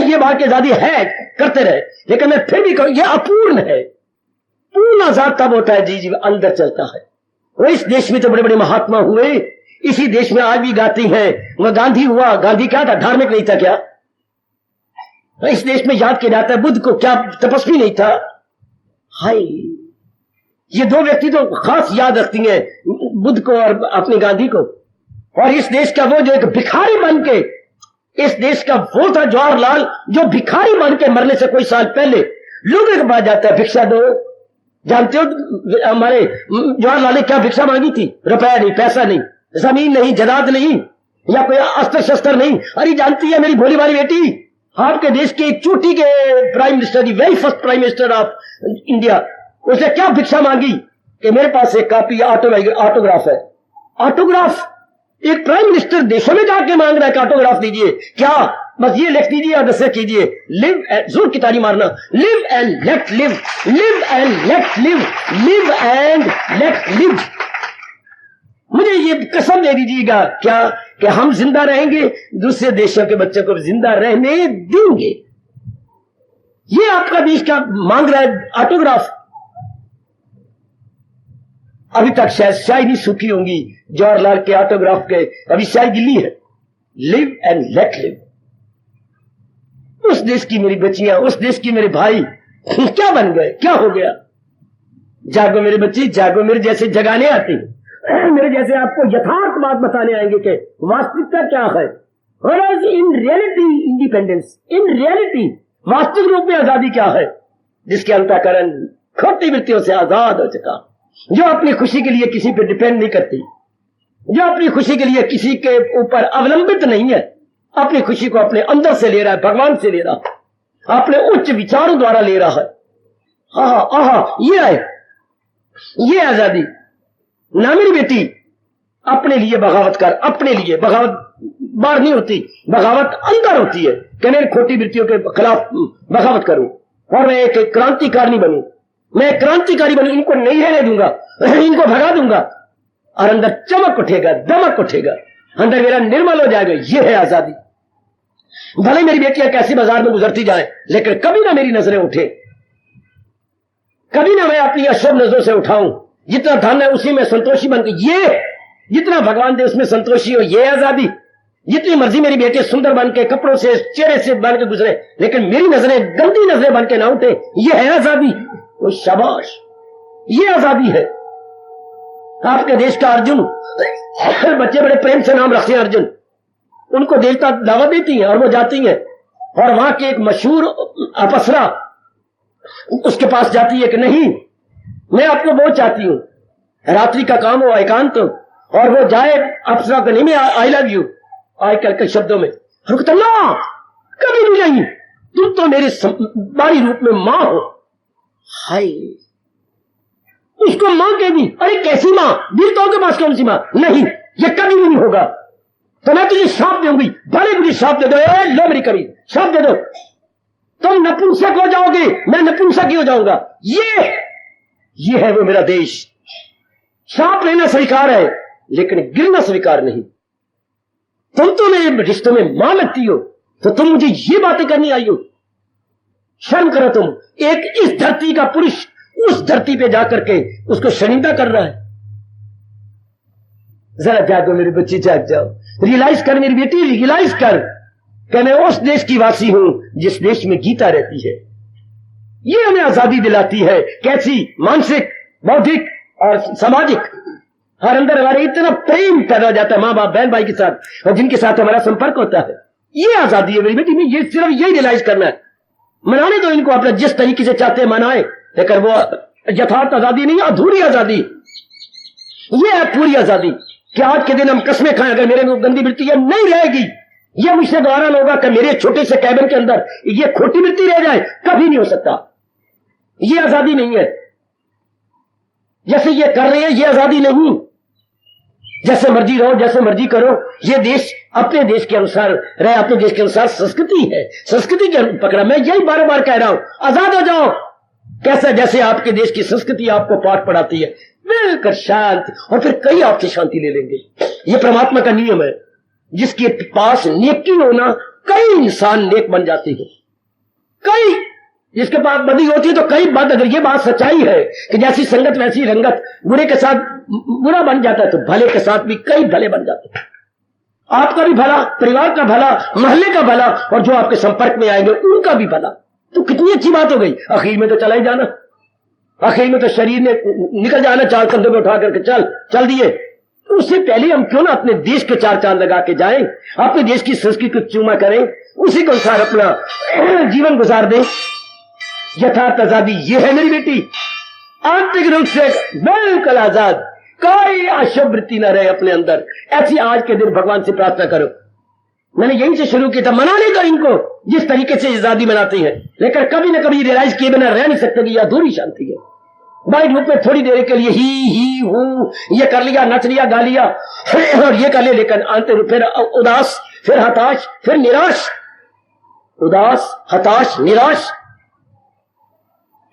ये बात की आजादी है, करते रहे, लेकिन मैं फिर भी कहूं यह अपूर्ण है। पूर्ण आजाद तब होता है जी अंदर चलता है। वो इस देश में तो बड़े बड़े महात्मा हुए, इसी देश में आज भी गाती हैं। वह गांधी हुआ, गांधी क्या था? धार्मिक नहीं था क्या? इस देश में याद किया जाता है बुद्ध को, क्या तपस्वी नहीं था? हाय, ये 2 व्यक्ति तो खास याद रखती हैं, बुद्ध को और अपने गांधी को। और इस देश का वो जो एक भिखारी बन के, इस देश का वो था जवाहरलाल, जो भिखारी बन के मरने से कोई साल पहले लोगों के पास जाता है, भिक्षा दो। जानते हो हमारे जवाहरलाल ने क्या भिक्षा मांगी थी? रुपया नहीं, पैसा नहीं, जमीन नहीं, जायदाद नहीं, या कोई अस्त्र शस्त्र नहीं। अरे जानती है मेरी भोली भाली बेटी, आपके देश के एक चोटी के prime minister, the very first prime minister of India, उसने क्या भिक्षा मांगी कि मेरे पास एक कॉपी ऑटोग्राफ है। ऑटोग्राफ एक प्राइम मिनिस्टर देशों में जाके मांग रहा है कि ऑटोग्राफ दीजिए। क्या? बस ये लिख दीजिए और दस्ते कीजिए, लिव, जोर की ताली मारना, live and let live, live and let live, live and let live. मुझे ये कसम दे दीजिएगा क्या कि हम जिंदा रहेंगे, दूसरे देशों के बच्चों को जिंदा रहने देंगे। ये आपका देश क्या मांग रहा है? ऑटोग्राफ। अभी तक शायद स्याही नहीं सूखी होंगी जवाहरलाल के ऑटोग्राफ के, अभी स्याही गिली है। Live and let live. उस देश की मेरी बच्चियां, उस देश की मेरे भाई क्या बन गए, क्या हो गया? जागो मेरे बच्चे, जागो। मेरे जैसे जगाने आते हैं, मेरे जैसे आपको यथार्थ बात बताने आएंगे कि वास्तविकता क्या है। और in reality independence, in reality वास्तविक रूप में आजादी क्या है, जिसके अंतःकरण खोटी वृत्तियों से आजाद हो चुका, जो अपनी खुशी के लिए किसी पर डिपेंड नहीं करती, जो अपनी खुशी के लिए किसी के ऊपर अवलंबित नहीं है, अपनी खुशी को अपने अंदर से ले रहा है, भगवान से ले रहा है, अपने उच्च विचारों द्वारा ले रहा है। ये आजादी। ना मेरी बेटी, अपने लिए बगावत कर, अपने लिए बगावत बाहर नहीं होती, बगावत अंदर होती है कि मैं खोटी वृत्तियों के खिलाफ बगावत करूं और मैं एक क्रांतिकारी बनूं, मैं क्रांतिकारी बनूं, इनको नहीं रहने दूंगा, इनको भगा दूंगा और अंदर चमक उठेगा, दमक उठेगा, अंदर मेरा निर्मल हो जाएगा। ये है आजादी। भले मेरी बेटियां कैसी बाजार में गुजरती जाए, लेकिन कभी ना मेरी नजरें उठे, कभी ना मैं अपनी अशुभ नजरों से उठाऊं। जितना धन है उसी में संतोषी बन के, ये जितना भगवान दे उसमें संतोषी हो, ये आजादी। जितनी मर्जी मेरी बेटी सुंदर बन के, कपड़ों से, चेहरे से बन के गुजरे, लेकिन मेरी नजरें गंदी नजरें बन के ना उठे, ये है आजादी। वो शाबाश, ये आजादी है। आपके देश का अर्जुन, बच्चे बड़े प्रेम से नाम रखते हैं अर्जुन, उनको देवता दावत देती हैं और वो जाती हैं और वहां की एक मशहूर अप्सरा उसके पास जाती है कि नहीं, मैं आपको बहुत चाहती हूं, रात्रि का काम हो, एकांत हो, और वो जाए अप्सरा को, नहीं मैं आई लव यू आजकल के शब्दों में, रुकता ना, कभी भी नहीं, तुम तो मेरे बारी रूप में मां हो। हाय, उसको मां कह दी। अरे कैसी मां? देवताओं के पास कौन सी मां? नहीं, ये कभी भी नहीं होगा। तो मैं तुझे श्राप दूंगी, बड़े बुरी श्राप दे दो। लो मेरी कभी श्राप दे दो, तुम नपुंसक हो जाओगे, मैं नपुंसक ही हो जाऊंगा। ये है वो मेरा देश। श्राप लेना स्वीकार है, लेकिन गिरना स्वीकार नहीं। तुम तो मेरे रिश्तों में मां लगती हो, तो तुम मुझे ये बातें करनी आई हो? शर्म करो तुम। एक इस धरती का पुरुष उस धरती पे जाकर के उसको शर्मिंदा कर रहा है। जरा जागो मेरे बच्चे, जाग जाओ, रियलाइज कर मेरी बेटी, रियलाइज कर कि मैं उस देश की वासी हूं जिस देश में गीता रहती है। ये हमें आजादी दिलाती है। कैसी? मानसिक, बौद्धिक और सामाजिक। हर अंदर हमारे इतना प्रेम पैदा हो जाता है मां बाप बहन भाई के साथ, और जिनके साथ हमारा संपर्क होता है। ये आजादी है मेरी बेटी में। ये सिर्फ यही रियलाइज करना है। मनाने दो इनको अपना जिस तरीके से चाहते हैं मनाए, लेकिन वो यथार्थ आजादी नहीं, अधूरी आजादी। ये है पूरी आजादी कि आज के दिन हम कस्में खाएं, अगर मेरे में गंदी वृत्ति नहीं रहेगी, यह मुझसे दोहराना होगा कि मेरे छोटे से कैबिन के अंदर ये खोटी वृत्ति रह जाए, कभी नहीं हो सकता। ये आजादी नहीं है। जैसे ये कर रहे हैं, ये आजादी नहीं। जैसे मर्जी रहो, जैसे मर्जी करो, ये देश अपने देश के अनुसार रहे, अपने देश के अनुसार संस्कृति है, संस्कृति के पकड़ा। मैं यही बार बार कह रहा हूं, आजाद हो जाओ। कैसा? जैसे आपके देश की संस्कृति आपको पाठ पढ़ाती है, बिल्कुल शांत, और फिर कई आपसे शांति ले लेंगे। ये परमात्मा का नियम है। जिसके पास नेकी होना, कई इंसान नेक बन जाते हैं, कई जिसके पास बदी होती है तो कई बद। अगर ये बात सच्चाई है कि जैसी संगत वैसी रंगत, बुरे के साथ बुरा बन जाता है तो भले के साथ भी कई भले बन जाते हैं। आपका भी भला, परिवार का भला, मोहल्ले का भला, और जो आपके संपर्क में आएंगे उनका भी भला। तो कितनी अच्छी बात हो गई। आखिर में तो चला ही जाना, आखिर में तो शरीर ने निकल जाना, चार कंधों में उठा करके चल दिए। तो उससे पहले हम क्यों ना अपने देश के चार चांद लगा के जाएं, अपने देश की संस्कृति को चूमा करें, उसी के अनुसार अपना जीवन गुजार दें। यथार्थ आजादी ये है मेरी बेटी, आंतरिक रूप से बिल्कुल आजाद, कोई अशुभ वृत्ति न रहे अपने अंदर। ऐसी आज के दिन भगवान से प्रार्थना करो। मैंने यहीं से शुरू किया था, मनाने दो इनको जिस तरीके से आजादी मनाती है, लेकिन कभी न कभी रियलाइज किए बिना रह नहीं सकते कि यह अधूरी शांति है। बाई रूप में थोड़ी देर के लिए ही हूं, ये कर लिया, नच लिया, गा लिया और ये कर लिया, लेकिन अंत फिर उदास, फिर हताश, फिर निराश, उदास, हताश, निराश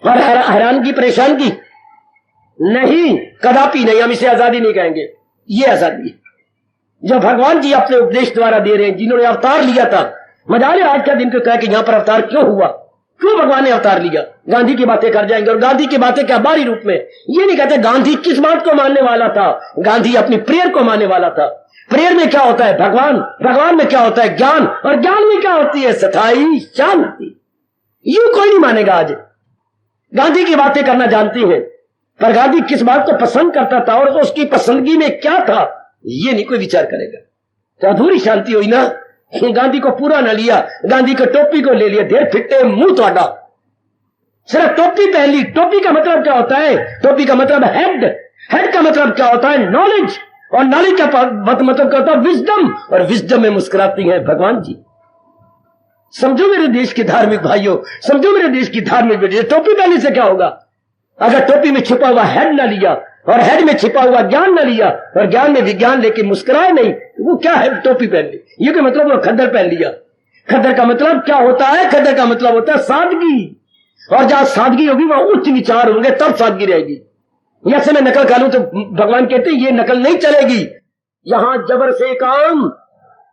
और हैरान की, परेशान की। नहीं, कदापि नहीं, हम इसे आजादी नहीं कहेंगे। ये आजादी है जो भगवान जी अपने उपदेश द्वारा दे रहे हैं, जिन्होंने अवतार लिया था। मजा ले आज का दिन को कहा कि यहां पर अवतार क्यों हुआ, क्यों भगवान ने अवतार लिया। गांधी की बातें कर जाएंगे, और गांधी की बातें क्या बाहरी रूप में, ये नहीं कहते गांधी किस बात को मानने वाला था। गांधी अपनी प्रेयर को मानने वाला था। प्रेयर में क्या होता है भगवान, भगवान में क्या होता है ज्ञान, और ज्ञान में क्या होती है सच्चाई, शांति। यूं कोई नहीं मानेगा। आज गांधी की बातें करना जानती है, पर गांधी किस बात को पसंद करता था और उसकी पसंदगी में क्या था, ये नहीं कोई विचार करेगा। तो अधूरी शांति हुई ना। गांधी को पूरा न लिया, गांधी को टोपी को ले लिया, ढेर फिट्टे मुंह तोड़ा, सिर्फ टोपी पहन ली। टोपी का मतलब क्या होता है, टोपी का मतलब हेड, हेड का मतलब क्या होता है नॉलेज, और नॉलेज का मतलब क्या होता है विजडम, और विजडम में मुस्कुराती है भगवान जी। समझो मेरे देश के धार्मिक भाइयों, समझो मेरे देश की धार्मिक बेटियों, टोपी पहनने से क्या होगा। अगर टोपी में छिपा हुआ हेड ना लिया, और हेड में छिपा हुआ ज्ञान ना लिया, और ज्ञान में विज्ञान लेके मुस्कुराए नहीं, वो क्या है टोपी पहन ली। ये क्या मतलब, वो खद्दर पहन लिया। खद्दर का मतलब क्या होता है, खद्दर का मतलब होता है सादगी, और जहां सादगी होगी वहां उच्च विचार होंगे, तब सादगी रहेगी। जैसे मैं नकल खा लूं तो भगवान कहते हैं ये नकल नहीं चलेगी, यहां जबर से काम।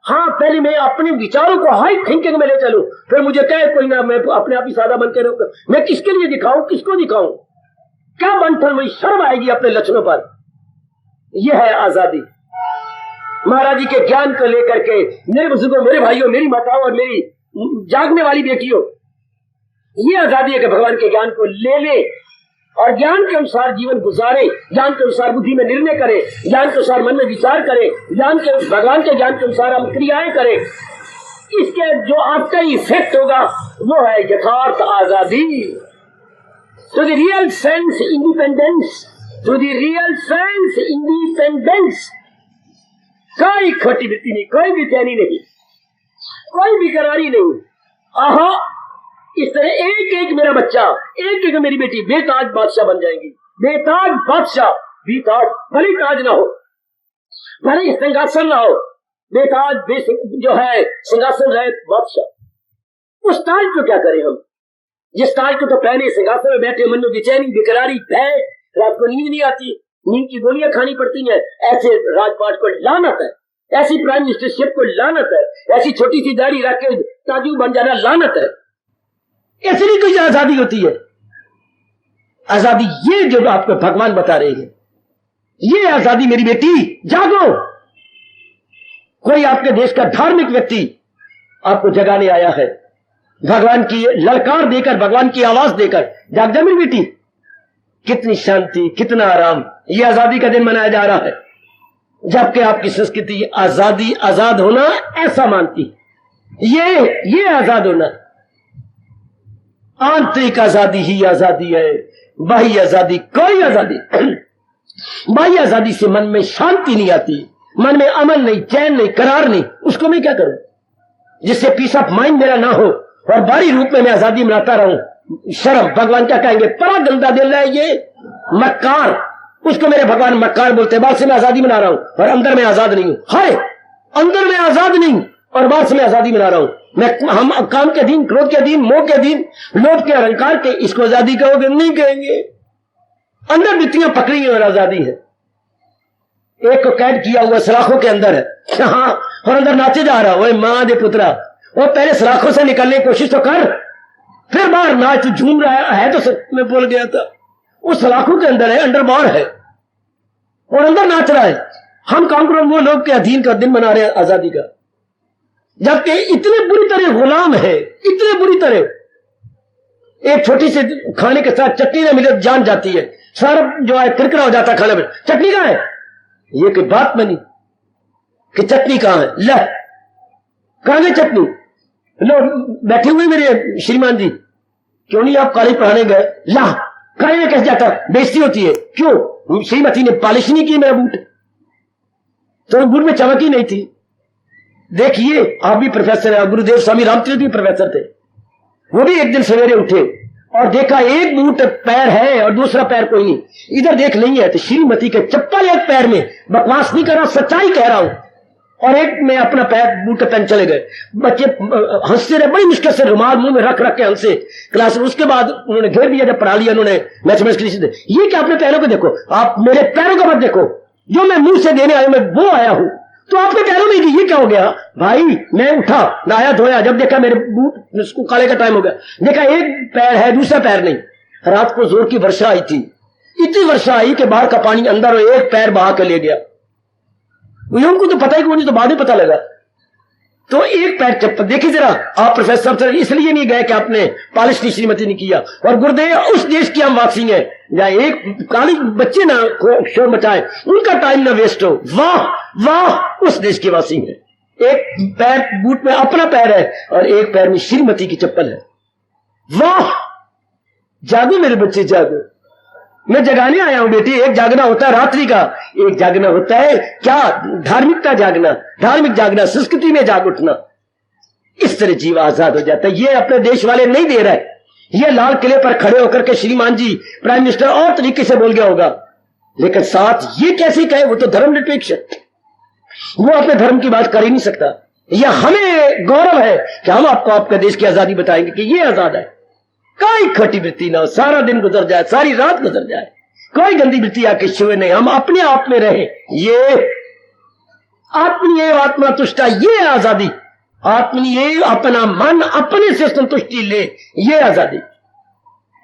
हाँ, पहले मैं अपने विचारों को हाई थिंकिंग में ले चलूं, फिर मुझे कहे कोई ना, मैं अपने आप ही सादा बन के रहूंगा। मैं किसके लिए दिखाऊं, किसको दिखाऊं, क्या बंठन, वही शर्म आएगी अपने लक्षणों पर। यह है आजादी। महाराज जी के ज्ञान को लेकर के मेरे बुजुर्गों, मेरे भाइयों, मेरी माताओं और मेरी जागने वाली बेटियों, ये आजादी है कि भगवान के ज्ञान को ले ले और ज्ञान के अनुसार जीवन गुजारे, ज्ञान के अनुसार बुद्धि में निर्णय करे, ज्ञान के अनुसार मन में विचार करे, ज्ञान के भगवान के ज्ञान के अनुसार हम क्रियाएं करें। इसके जो आपका इफेक्ट होगा वो है यथार्थ आजादी। To the real sense independence, to the real sense independence. कोई खोटी वृत्ति नहीं, कोई बेचैनी नहीं, कोई बेकरारी नहीं। आहा, इस तरह एक एक मेरा बच्चा, एक एक मेरी बेटी बेताज बादशाह बन जाएंगी। बेताज बादशाह, बेताज, भले ताज ना हो, भले सिंहासन ना हो, बेताज जो है सिंहासन रहे बादशाह। उस ताज को क्या करें हम, जिस ताज को तो पहले सिंहासन में बैठे मन में बेचैनी, बेकरारी, भय, रात को नींद नहीं आती, नींद की गोलियां खानी पड़ती हैं, ऐसे राजपाट को लानत है, ऐसी प्राइम मिनिस्टरशिप को लानत है, ऐसी छोटी सी दाढ़ी रख के ताजू बन जाना लानत है। ऐसी नहीं कोई आजादी होती है। आजादी ये जो आपको भगवान बता रहे हैं, ये आजादी मेरी बेटी जागो। कोई आपके देश का धार्मिक व्यक्ति आपको जगाने आया है, भगवान की ललकार देकर, भगवान की आवाज देकर, जाग जा मेरी बेटी। कितनी शांति, कितना आराम। ये आजादी का दिन मनाया जा रहा है, जबकि आपकी संस्कृति आजादी, आजाद होना ऐसा मानती। ये आजाद होना, आंतरिक आजादी ही आजादी है, बाह्य आजादी कोई आजादी। बाह्य आजादी से मन में शांति नहीं आती, मन में अमन नहीं, चैन नहीं, करार नहीं। उसको मैं क्या करूं जिससे पीस ऑफ माइंड मेरा ना हो और बाहरी रूप में मैं आजादी मनाता रहूं। शर्म, भगवान क्या कहेंगे, बड़ा गंदा दिल है ये मक्कार। उसको मेरे भगवान मक्कार बोलते हैं। बाहर से मैं आजादी मना रहा हूं और अंदर में आजाद नहीं हूं। हाय, अंदर में आजाद नहीं और बाहर से मैं आजादी मना रहा हूं। हम काम के दिन, क्रोध के दिन, मोह के दिन, लोभ के, अहंकार के, इसको आजादी कहोगे? नहीं कहेंगे। अंदर बित्तियां पकड़ी है और आजादी है। एक को कैद किया हुआ सलाखों के अंदर है, हाँ, और अंदर नाचे जा रहा है। मां दे पुत्रा, वो पहले सलाखों से निकलने की कोशिश तो कर, फिर बाहर नाच, झूम रहा है तो मैं बोल गया था, वो सलाखों के अंदर है, अंडर बार है और अंदर नाच रहा है। हम काम करो वो लोग के अधीन का दिन मना रहे हैं आजादी का, जबकि इतने बुरी तरह गुलाम है, इतने बुरी तरह। एक छोटी सी खाने के साथ चटनी न मिले जान जाती है, सारा जो है किरकिरा हो जाता है खाने में। चटनी कहां है? ये कोई बात बनी कि चटनी कहां है? ला, कहां गई चटनी? लो, बैठे हुए मेरे श्रीमान जी, क्यों नहीं आप काली पहने गए? ला, काले में कैसे जाता? बेइज्जती होती है। क्यों? श्रीमती ने पॉलिश नहीं की मेरा बूट, तो बूट में चमक ही नहीं थी। देखिए, आप भी प्रोफेसर हैं, गुरुदेव स्वामी रामतीर्थ भी प्रोफेसर थे। वो भी एक दिन सवेरे उठे और देखा एक बूट पैर है और दूसरा पैर कोई नहीं, इधर देख नहीं है। तो श्रीमती के चप्पल एक पैर में, बकवास नहीं कर रहा, सच्चाई कह रहा हूं, और एक में अपना पैर बूट के पहन चले गए। बच्चे हंसते रहे, बड़ी मुश्किल से रुमाल मुंह में रख रख के हंसे क्लास में। उसके बाद उन्होंने घेर दिया, जब पढ़ा लिया उन्होंने मैथमेटिक्स। ये क्या, अपने पैरों को देखो, आप मेरे पैरों को मत देखो। जो मैं मुंह से देने आया मैं वो आया हूं। तो आपके पैरों में ये क्या हो गया भाई? मैं उठा, नहाया धोया, जब देखा मेरे बूट उसको काले का टाइम हो गया, देखा एक पैर है दूसरा पैर नहीं। रात को जोर की वर्षा आई थी, इतनी वर्षा आई कि बाहर का पानी अंदर और एक पैर बहा के ले गया। उनको तो पता ही नहीं, तो बाद में पता लगा। तो एक पैर चप्पल देखिए जरा आप प्रोफेसर सर इसलिए नहीं गए कि आपने पॉलिश की श्रीमती नहीं किया। और गुरुदेव उस देश की हम वासी हैं, या एक काली बच्चे ना शोर मचाए, उनका टाइम ना वेस्ट हो। वाह वाह, उस देश के वासी हैं। एक पैर बूट में अपना पैर है और एक पैर में श्रीमती की चप्पल है। वाह, जागो मेरे बच्चे जागो। मैं जगाने आया हूं बेटी। एक जागना होता है रात्रि का, एक जागना होता है क्या? धार्मिकता जागना, धार्मिक जागना, संस्कृति में जाग उठना। इस तरह जीव आजाद हो जाता है। ये अपने देश वाले नहीं दे रहे। ये लाल किले पर खड़े होकर के श्रीमान जी प्राइम मिनिस्टर और तरीके से बोल गया होगा, लेकिन साथ ये कैसे कहे? वो तो धर्मनिरपेक्ष है, वो अपने धर्म की बात कर ही नहीं सकता। यह हमें गौरव है कि हम आपको आपके देश की आजादी बताएंगे कि ये आजाद है। कोई खटी वृत्ति ना हो, सारा दिन गुजर जाए, सारी रात गुजर जाए, कोई गंदी वृत्ति आके छुए नहीं, हम अपने आप में रहे। ये आत्मीय आत्मा तुष्टा, ये आजादी। आत्मीय अपना मन अपने से संतुष्टि ले, ये आजादी।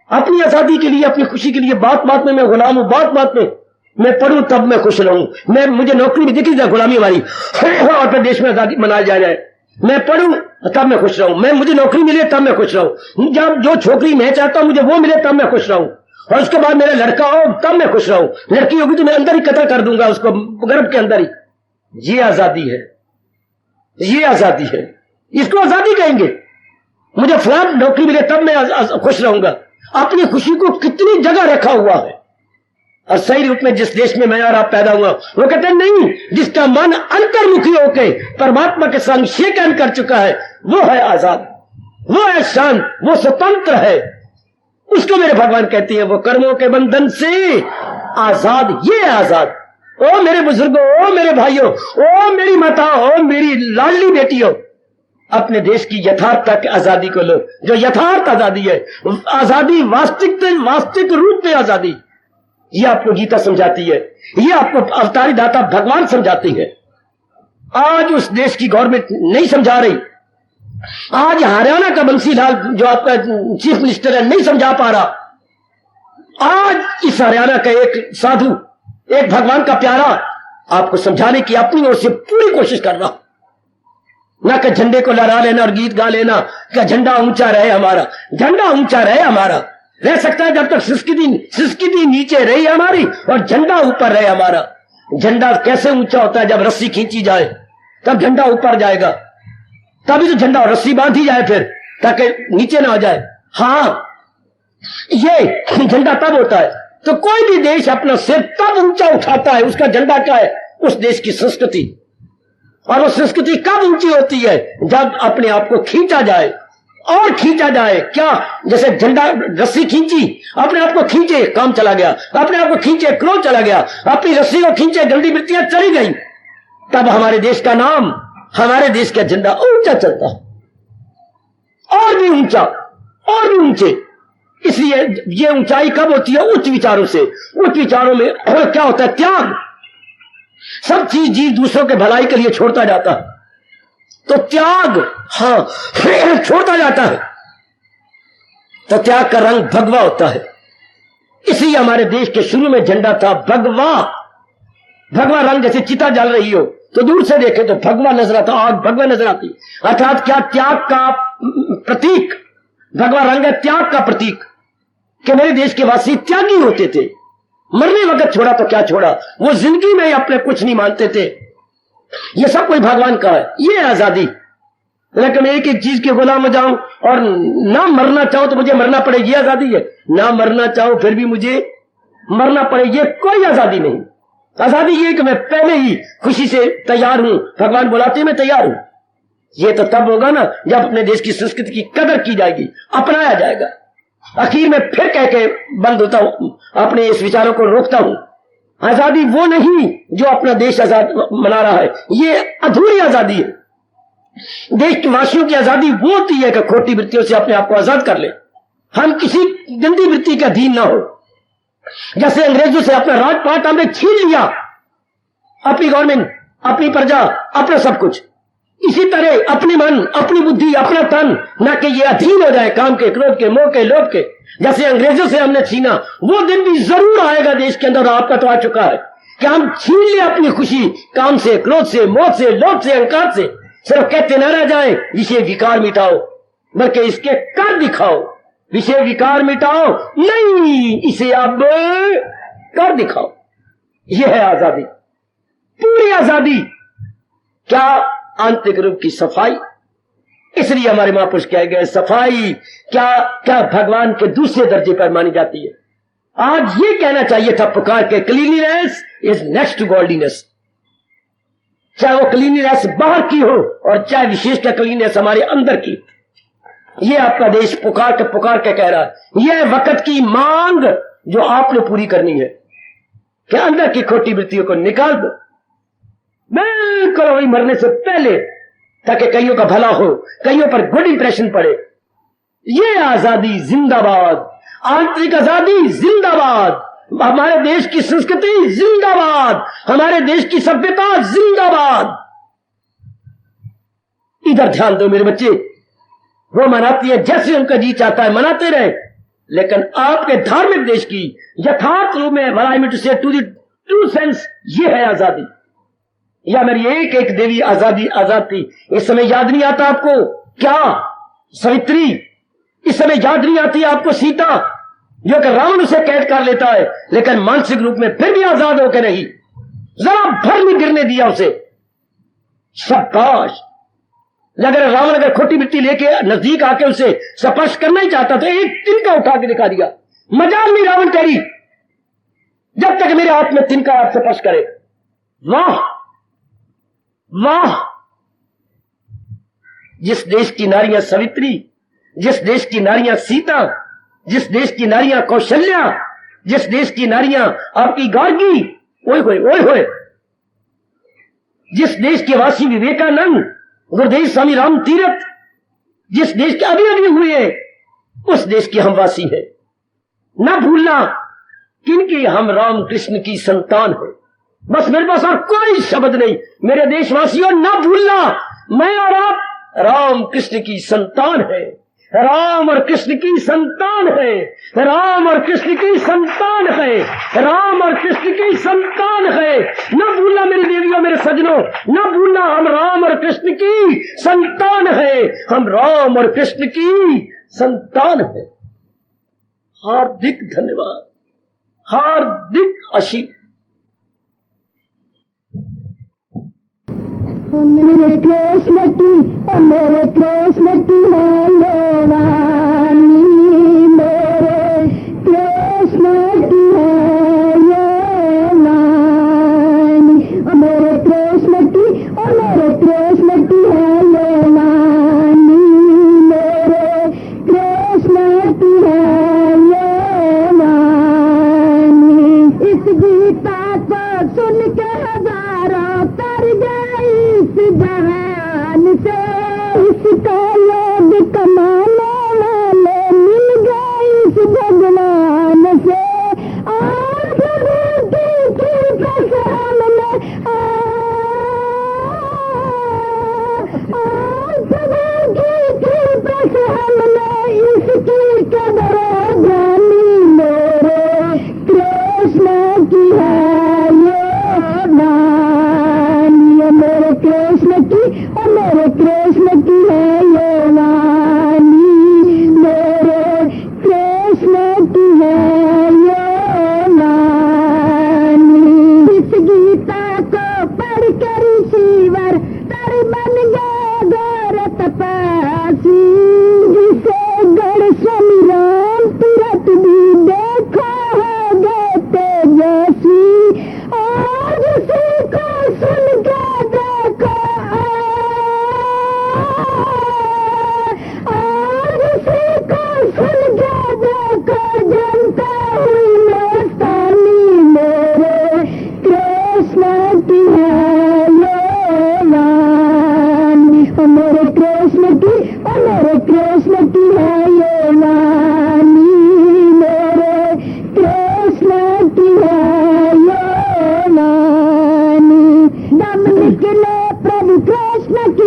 अपनी आजादी के लिए, अपनी खुशी के लिए बात बात में मैं गुलाम हूं, बात बात में मैं पढ़ूं तब मैं खुश रहूं। मैं मुझे नौकरी भी देखी जाए गुलामी हमारी और अपने देश में आजादी मनाया जा रहा है। मैं पढ़ूं तब मैं खुश रहूं, मैं मुझे नौकरी मिले तब मैं खुश रहूं, जब जो छोकरी मैं चाहता हूं मुझे वो मिले तब मैं खुश रहूं, और उसके बाद मेरा लड़का हो तब मैं खुश रहूं। लड़की होगी तो मैं अंदर ही कत्ल कर दूंगा उसको, गर्भ के अंदर ही। ये आजादी है, ये आजादी है, इसको आजादी कहेंगे। मुझे फलां नौकरी मिले तब मैं खुश रहूंगा। अपनी खुशी को कितनी जगह रखा हुआ है। और सही रूप में जिस देश में मैं और आप पैदा हुआ, वो कहते हैं नहीं, जिसका मन अंतर्मुखी होके परमात्मा के संग शेकन कर चुका है वो है आजाद, वो है शांत, वो स्वतंत्र है। उसको मेरे भगवान कहती है वो कर्मों के बंधन से आजाद। ये आजाद। ओ मेरे बुजुर्गों, ओ मेरे भाइयों, ओ मेरी माता, ओ मेरी लाडली बेटियों, अपने देश की यथार्थ आजादी को लो, जो यथार्थ आजादी है, आजादी वास्तविक रूप में आजादी। ये आपको गीता समझाती है, ये आपको अवतारी दाता भगवान समझाती है। आज उस देश की गवर्नमेंट नहीं समझा रही। आज हरियाणा का बंसीलाल जो आपका चीफ मिनिस्टर है नहीं समझा पा रहा। आज इस हरियाणा का एक साधु, एक भगवान का प्यारा आपको समझाने की अपनी ओर से पूरी कोशिश कर रहा। ना कि झंडे को लहरा लेना और गीत गा लेना कि झंडा ऊंचा रहे हमारा, झंडा ऊंचा रहे हमारा। रह सकता है जब तक संस्कृति नीचे रही हमारी और झंडा ऊपर रहे हमारा। झंडा कैसे ऊंचा होता है? जब रस्सी खींची जाए तब झंडा ऊपर जाएगा, तभी तो झंडा और रस्सी बांधी जाए फिर, ताकि नीचे ना आ जाए। हाँ, ये झंडा तब होता है। तो कोई भी देश अपना सिर तब ऊंचा उठाता है, उसका झंडा क्या है? उस देश की संस्कृति। और वो संस्कृति कब ऊंची होती है? जब अपने आप को खींचा जाए और खींचा जाए। क्या? जैसे झंडा रस्सी खींची, अपने आप को खींचे, काम चला गया, अपने आप को खींचे, क्रोध चला गया, अपनी रस्सी को खींचे, गंदी वृत्तियां चली गई, तब हमारे देश का नाम, हमारे देश का झंडा ऊंचा चलता, और भी ऊंचा, और भी ऊंचे। इसलिए ये ऊंचाई कब होती है? उच्च विचारों से। उच्च विचारों में क्या होता है? त्याग। सब चीज जीव दूसरों के भलाई के लिए छोड़ता जाता है, तो त्याग, हाँ, छोड़ता जाता है, तो त्याग का रंग भगवा होता है। इसलिए हमारे देश के शुरू में झंडा था भगवा। भगवा रंग, जैसे चिता जल रही हो तो दूर से देखे तो भगवा नजर आता, आग भगवा नजर आती। अर्थात क्या? त्याग का प्रतीक। भगवा रंग है त्याग का प्रतीक, कि मेरे देश के वासी त्यागी होते थे। मरने वक्त छोड़ा तो क्या छोड़ा, वो जिंदगी में अपने कुछ नहीं मानते थे। ये सब कोई भगवान का है, ये आजादी। लेकिन एक एक चीज के गुलाम हो जाऊं और ना मरना चाहो तो मुझे मरना पड़े, ये आजादी है। ना मरना चाहो फिर भी मुझे मरना पड़े, ये कोई आजादी नहीं। आजादी ये कि मैं पहले ही खुशी से तैयार हूं, भगवान बुलाते मैं तैयार हूं। ये तो तब होगा ना जब अपने देश की संस्कृति की कदर की जाएगी, अपनाया जाएगा। आखिर में फिर कह के बंद होता हूं, अपने इस विचारों को रोकता हूं। आजादी वो नहीं जो अपना देश आजाद मना रहा है, ये अधूरी आजादी है। देश के वासियों की आजादी वो होती है कि खोटी वृत्तियों से अपने आप को आजाद कर ले, हम किसी गंदी वृत्ति का अधीन ना हो। जैसे अंग्रेजों से अपना राजपाट हमने छीन लिया, अपनी गवर्नमेंट, अपनी प्रजा, अपना सब कुछ। इसी तरह अपनी मन, अपनी बुद्धि, अपना तन, ना कि ये अधीन हो जाए काम के, क्रोध के, मोह के, लोभ के, जैसे अंग्रेजों से हमने छीना। वो दिन भी जरूर आएगा देश के अंदर, आपका तो आ चुका है कि हम छीन ले अपनी खुशी काम से, क्रोध से, मोह से, लोभ से, अहंकार से। सिर्फ कहते न रह जाए विषय विकार मिटाओ, बल्कि इसके कर दिखाओ। विषय विकार मिटाओ नहीं, इसे अब कर दिखाओ। यह है आजादी, पूरी आजादी। क्या आंतरिक रूप की सफाई। इसलिए हमारे महापुरुष कहे गए सफाई क्या क्या भगवान के दूसरे दर्जे पर मानी जाती है। आज ये कहना चाहिए था पुकार के, cleanliness is next to godliness. चाहे वो क्लीनिनेस बाहर की हो और चाहे विशेषकर क्लीनिनेस हमारे अंदर की। ये आपका देश पुकार के कह रहा है। यह वक्त की मांग जो आपने पूरी करनी है कि अंदर की खोटी वृत्तियों को निकाल दो बिल्कुल वही मरने से पहले, ताकि कईयों का भला हो, कईयों पर गुड इंप्रेशन पड़े। ये आजादी जिंदाबाद, आंतरिक आजादी जिंदाबाद, हमारे देश की संस्कृति जिंदाबाद, हमारे देश की सभ्यता जिंदाबाद। इधर ध्यान दो मेरे बच्चे। वो मनाती है जैसे उनका जी चाहता है, मनाते रहे, लेकिन आपके धार्मिक देश की यथार्थ रूप में टू से टू द ट्रू सेंस ये है आजादी। या मेरी एक एक देवी आजादी आजाद थी। इस समय याद नहीं आता आपको क्या सावित्री? इस समय याद नहीं आती आपको सीता, जो कि रावण उसे कैद कर लेता है, लेकिन मानसिक रूप में फिर भी आजाद होकर नहीं, जरा भर नहीं गिरने दिया उसे। शाबाश। अगर रावण अगर खोटी मिट्टी लेके नजदीक आके उसे स्पर्श करना ही चाहता तो एक तिनका उठा के दिखा दिया। मजाल नहीं रावण तेरी, जब तक मेरे हाथ में तिनका आप स्पर्श करे। वाह वाह। जिस देश की नारियां सावित्री, जिस देश की नारियां सीता, जिस देश की नारियां कौशल्या, जिस देश की नारियां आपकी गार्गी, ओए होए ओए होए, जिस देश के वासी विवेकानंद, गुरुदेव स्वामी राम तीरथ, जिस देश के अभी अभी हुए, उस देश के हम वासी हैं। न भूलना किनकी हम राम कृष्ण की संतान है। बस मेरे पास और कोई शब्द नहीं। मेरे देशवासियों, न भूलना मैं और आप राम कृष्ण की संतान है। राम और कृष्ण की संतान है। राम और कृष्ण की संतान है। राम और कृष्ण की संतान है। न भूलना मेरी देवियों, मेरे सजनों, न भूलना हम राम और कृष्ण की संतान है। हम राम और कृष्ण की संतान है। हार्दिक धन्यवाद, हार्दिक आशीर्वाद। मेरे कृष्ण की, मेरे कृष्ण की है वाणी, मेरे कृष्ण की है ये वाणी, मेरे कृष्ण की, मेरे कृष्ण की है ये वाणी, मेरे कृष्ण की है ये वाणी। इस गीता को सुन के हजारों तर गए जहान से, इसका लोग कमाने वाले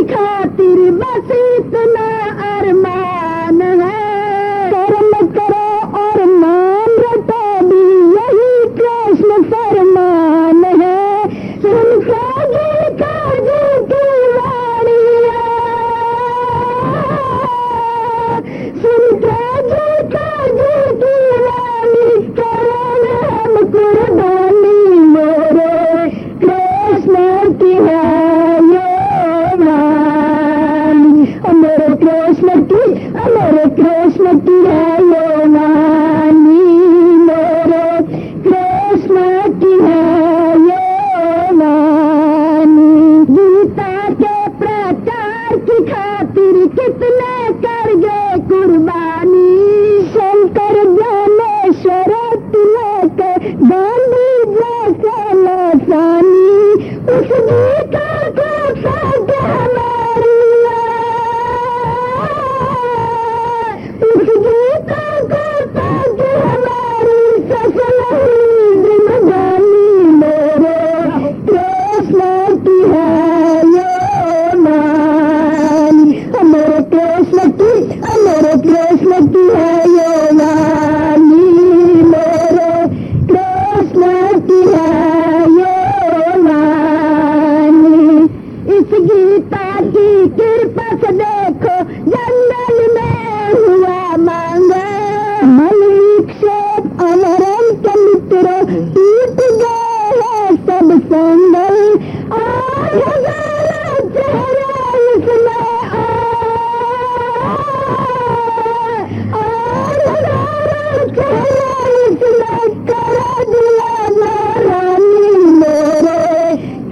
खातिर बस इतना अरमान है। कर्म करो और नाम रटो भी यही कृष्ण फरमान है। सुनकर गीतकार जी की वाणियाँ, सुनकर गीतकार जी की वाणी करें हम कुर्बानी। मेरे कृष्ण की है ये वाणी, मेरे कृष्ण की है ये वाणी, मेरे कृष्ण की है ये वाणी। गीता के प्रचार की खातिर कितने कर गए कुर्बानी। शंकर ज्ञानेश्वर तिलक गांधी जैसे लसानी, उस गीता को साथ हमारी, उस गीता को साथ हमारी सफल जिंदगानी। मेरे कृष्ण की है ये वाणी, मेरे कृष्ण की है ये वाणी, मेरे कृष्ण की है ये वाणी। इस गीता की कृपा से देखो जंगल में हुआ मांगा, मलिक्षेप अमरन के मित्र टूट गए हैं सब संगल। आज हजारों चेहरे इसमें करा दिया नारानी। मेरे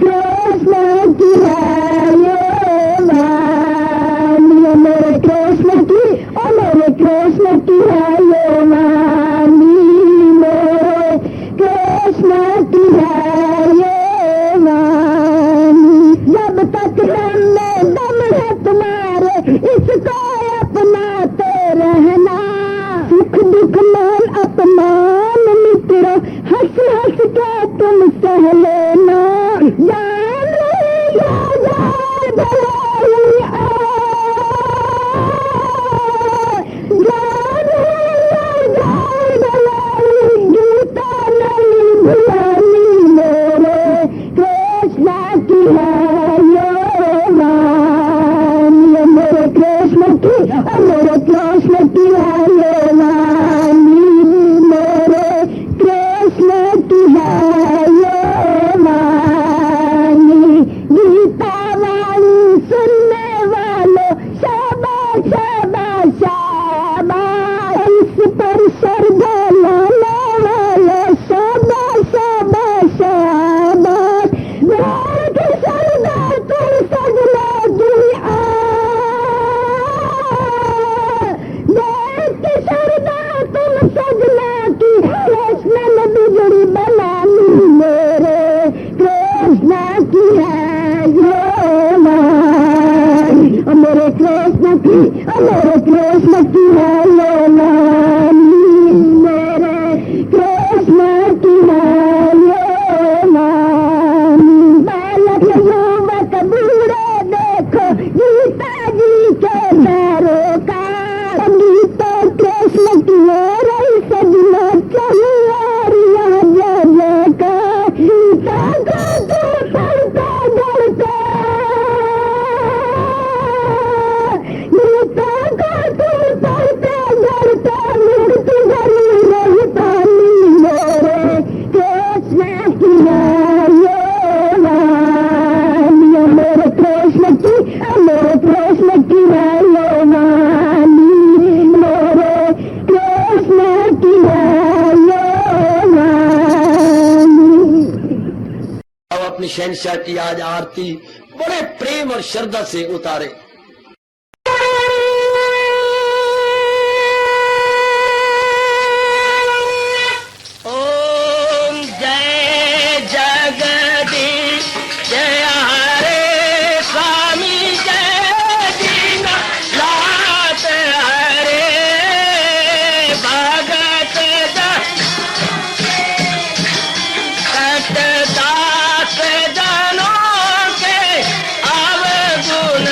कृष्ण की है ये वाणी, मेरे कृष्ण की है ये वाणी, मेरे कृष्ण की है ये वाणी। जब तक दम में दम है तुम्हारे इसको अपनाते रहना, सुख दुख मान अपमान मित्र हंस हंस के तुम सह लेना। जान भलाई गीता नहीं भुलानी। मेरे कृष्ण की है ये वाणी, मेरे कृष्ण की है ये वाणी, मेरे कृष्ण की है ये वाणी। गीता वाणी सुनने वालों शाबाश शाबाश शाबाश, इस पर श्रद्धा लाने वालों शाबाश शाबाश शाबाश। देख श्रद्धा तुम सजने की देख श्रद्धा तुम सजने की कृष्ण ने बिगड़ी बनानी। मेरे कृष्ण की है ये वाणी, मेरे कृष्ण की है ये वाणी, मेरे कृष्ण की है ये वाणी। बालक युवक बूढ़े देखो गीता जी के पैरों का, गीता कृष्ण की रही सजना चाहिए यहाँ जय जय का। गीता को तुम पढ़ते गढ़ते, गीता को तुम पढ़ते गढ़ते मृत्यु घड़ी रही पानी। मेरे कृष्ण की है ये वाणी, मेरे कृष्ण की है ये वाणी, मेरे कृष्ण की है ये वाणी। अब अपनी शहंशाह की आज आरती बड़े प्रेम और श्रद्धा से उतारे। ओम जय जगदीश जय हरे स्वामी जय दीना लात हरे भगत सतदास जनों के अवगुण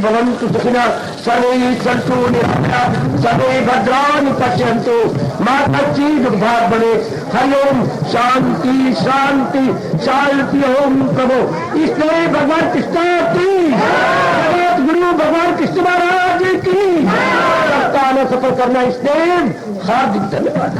भवन्तु सुखिनः सर्वे सन्तु निरामयाः सर्वे भद्राणि पश्यन्तु मा कश्चित् दुःखभाग् भवेत्। हरि ओम शांति शांति शांति। ओम प्रभु इसलिए भगवान कृष्ण की जगत गुरु भगवान कृष्ण महाराज की सफल करना इसलिए हार्दिक धन्यवाद।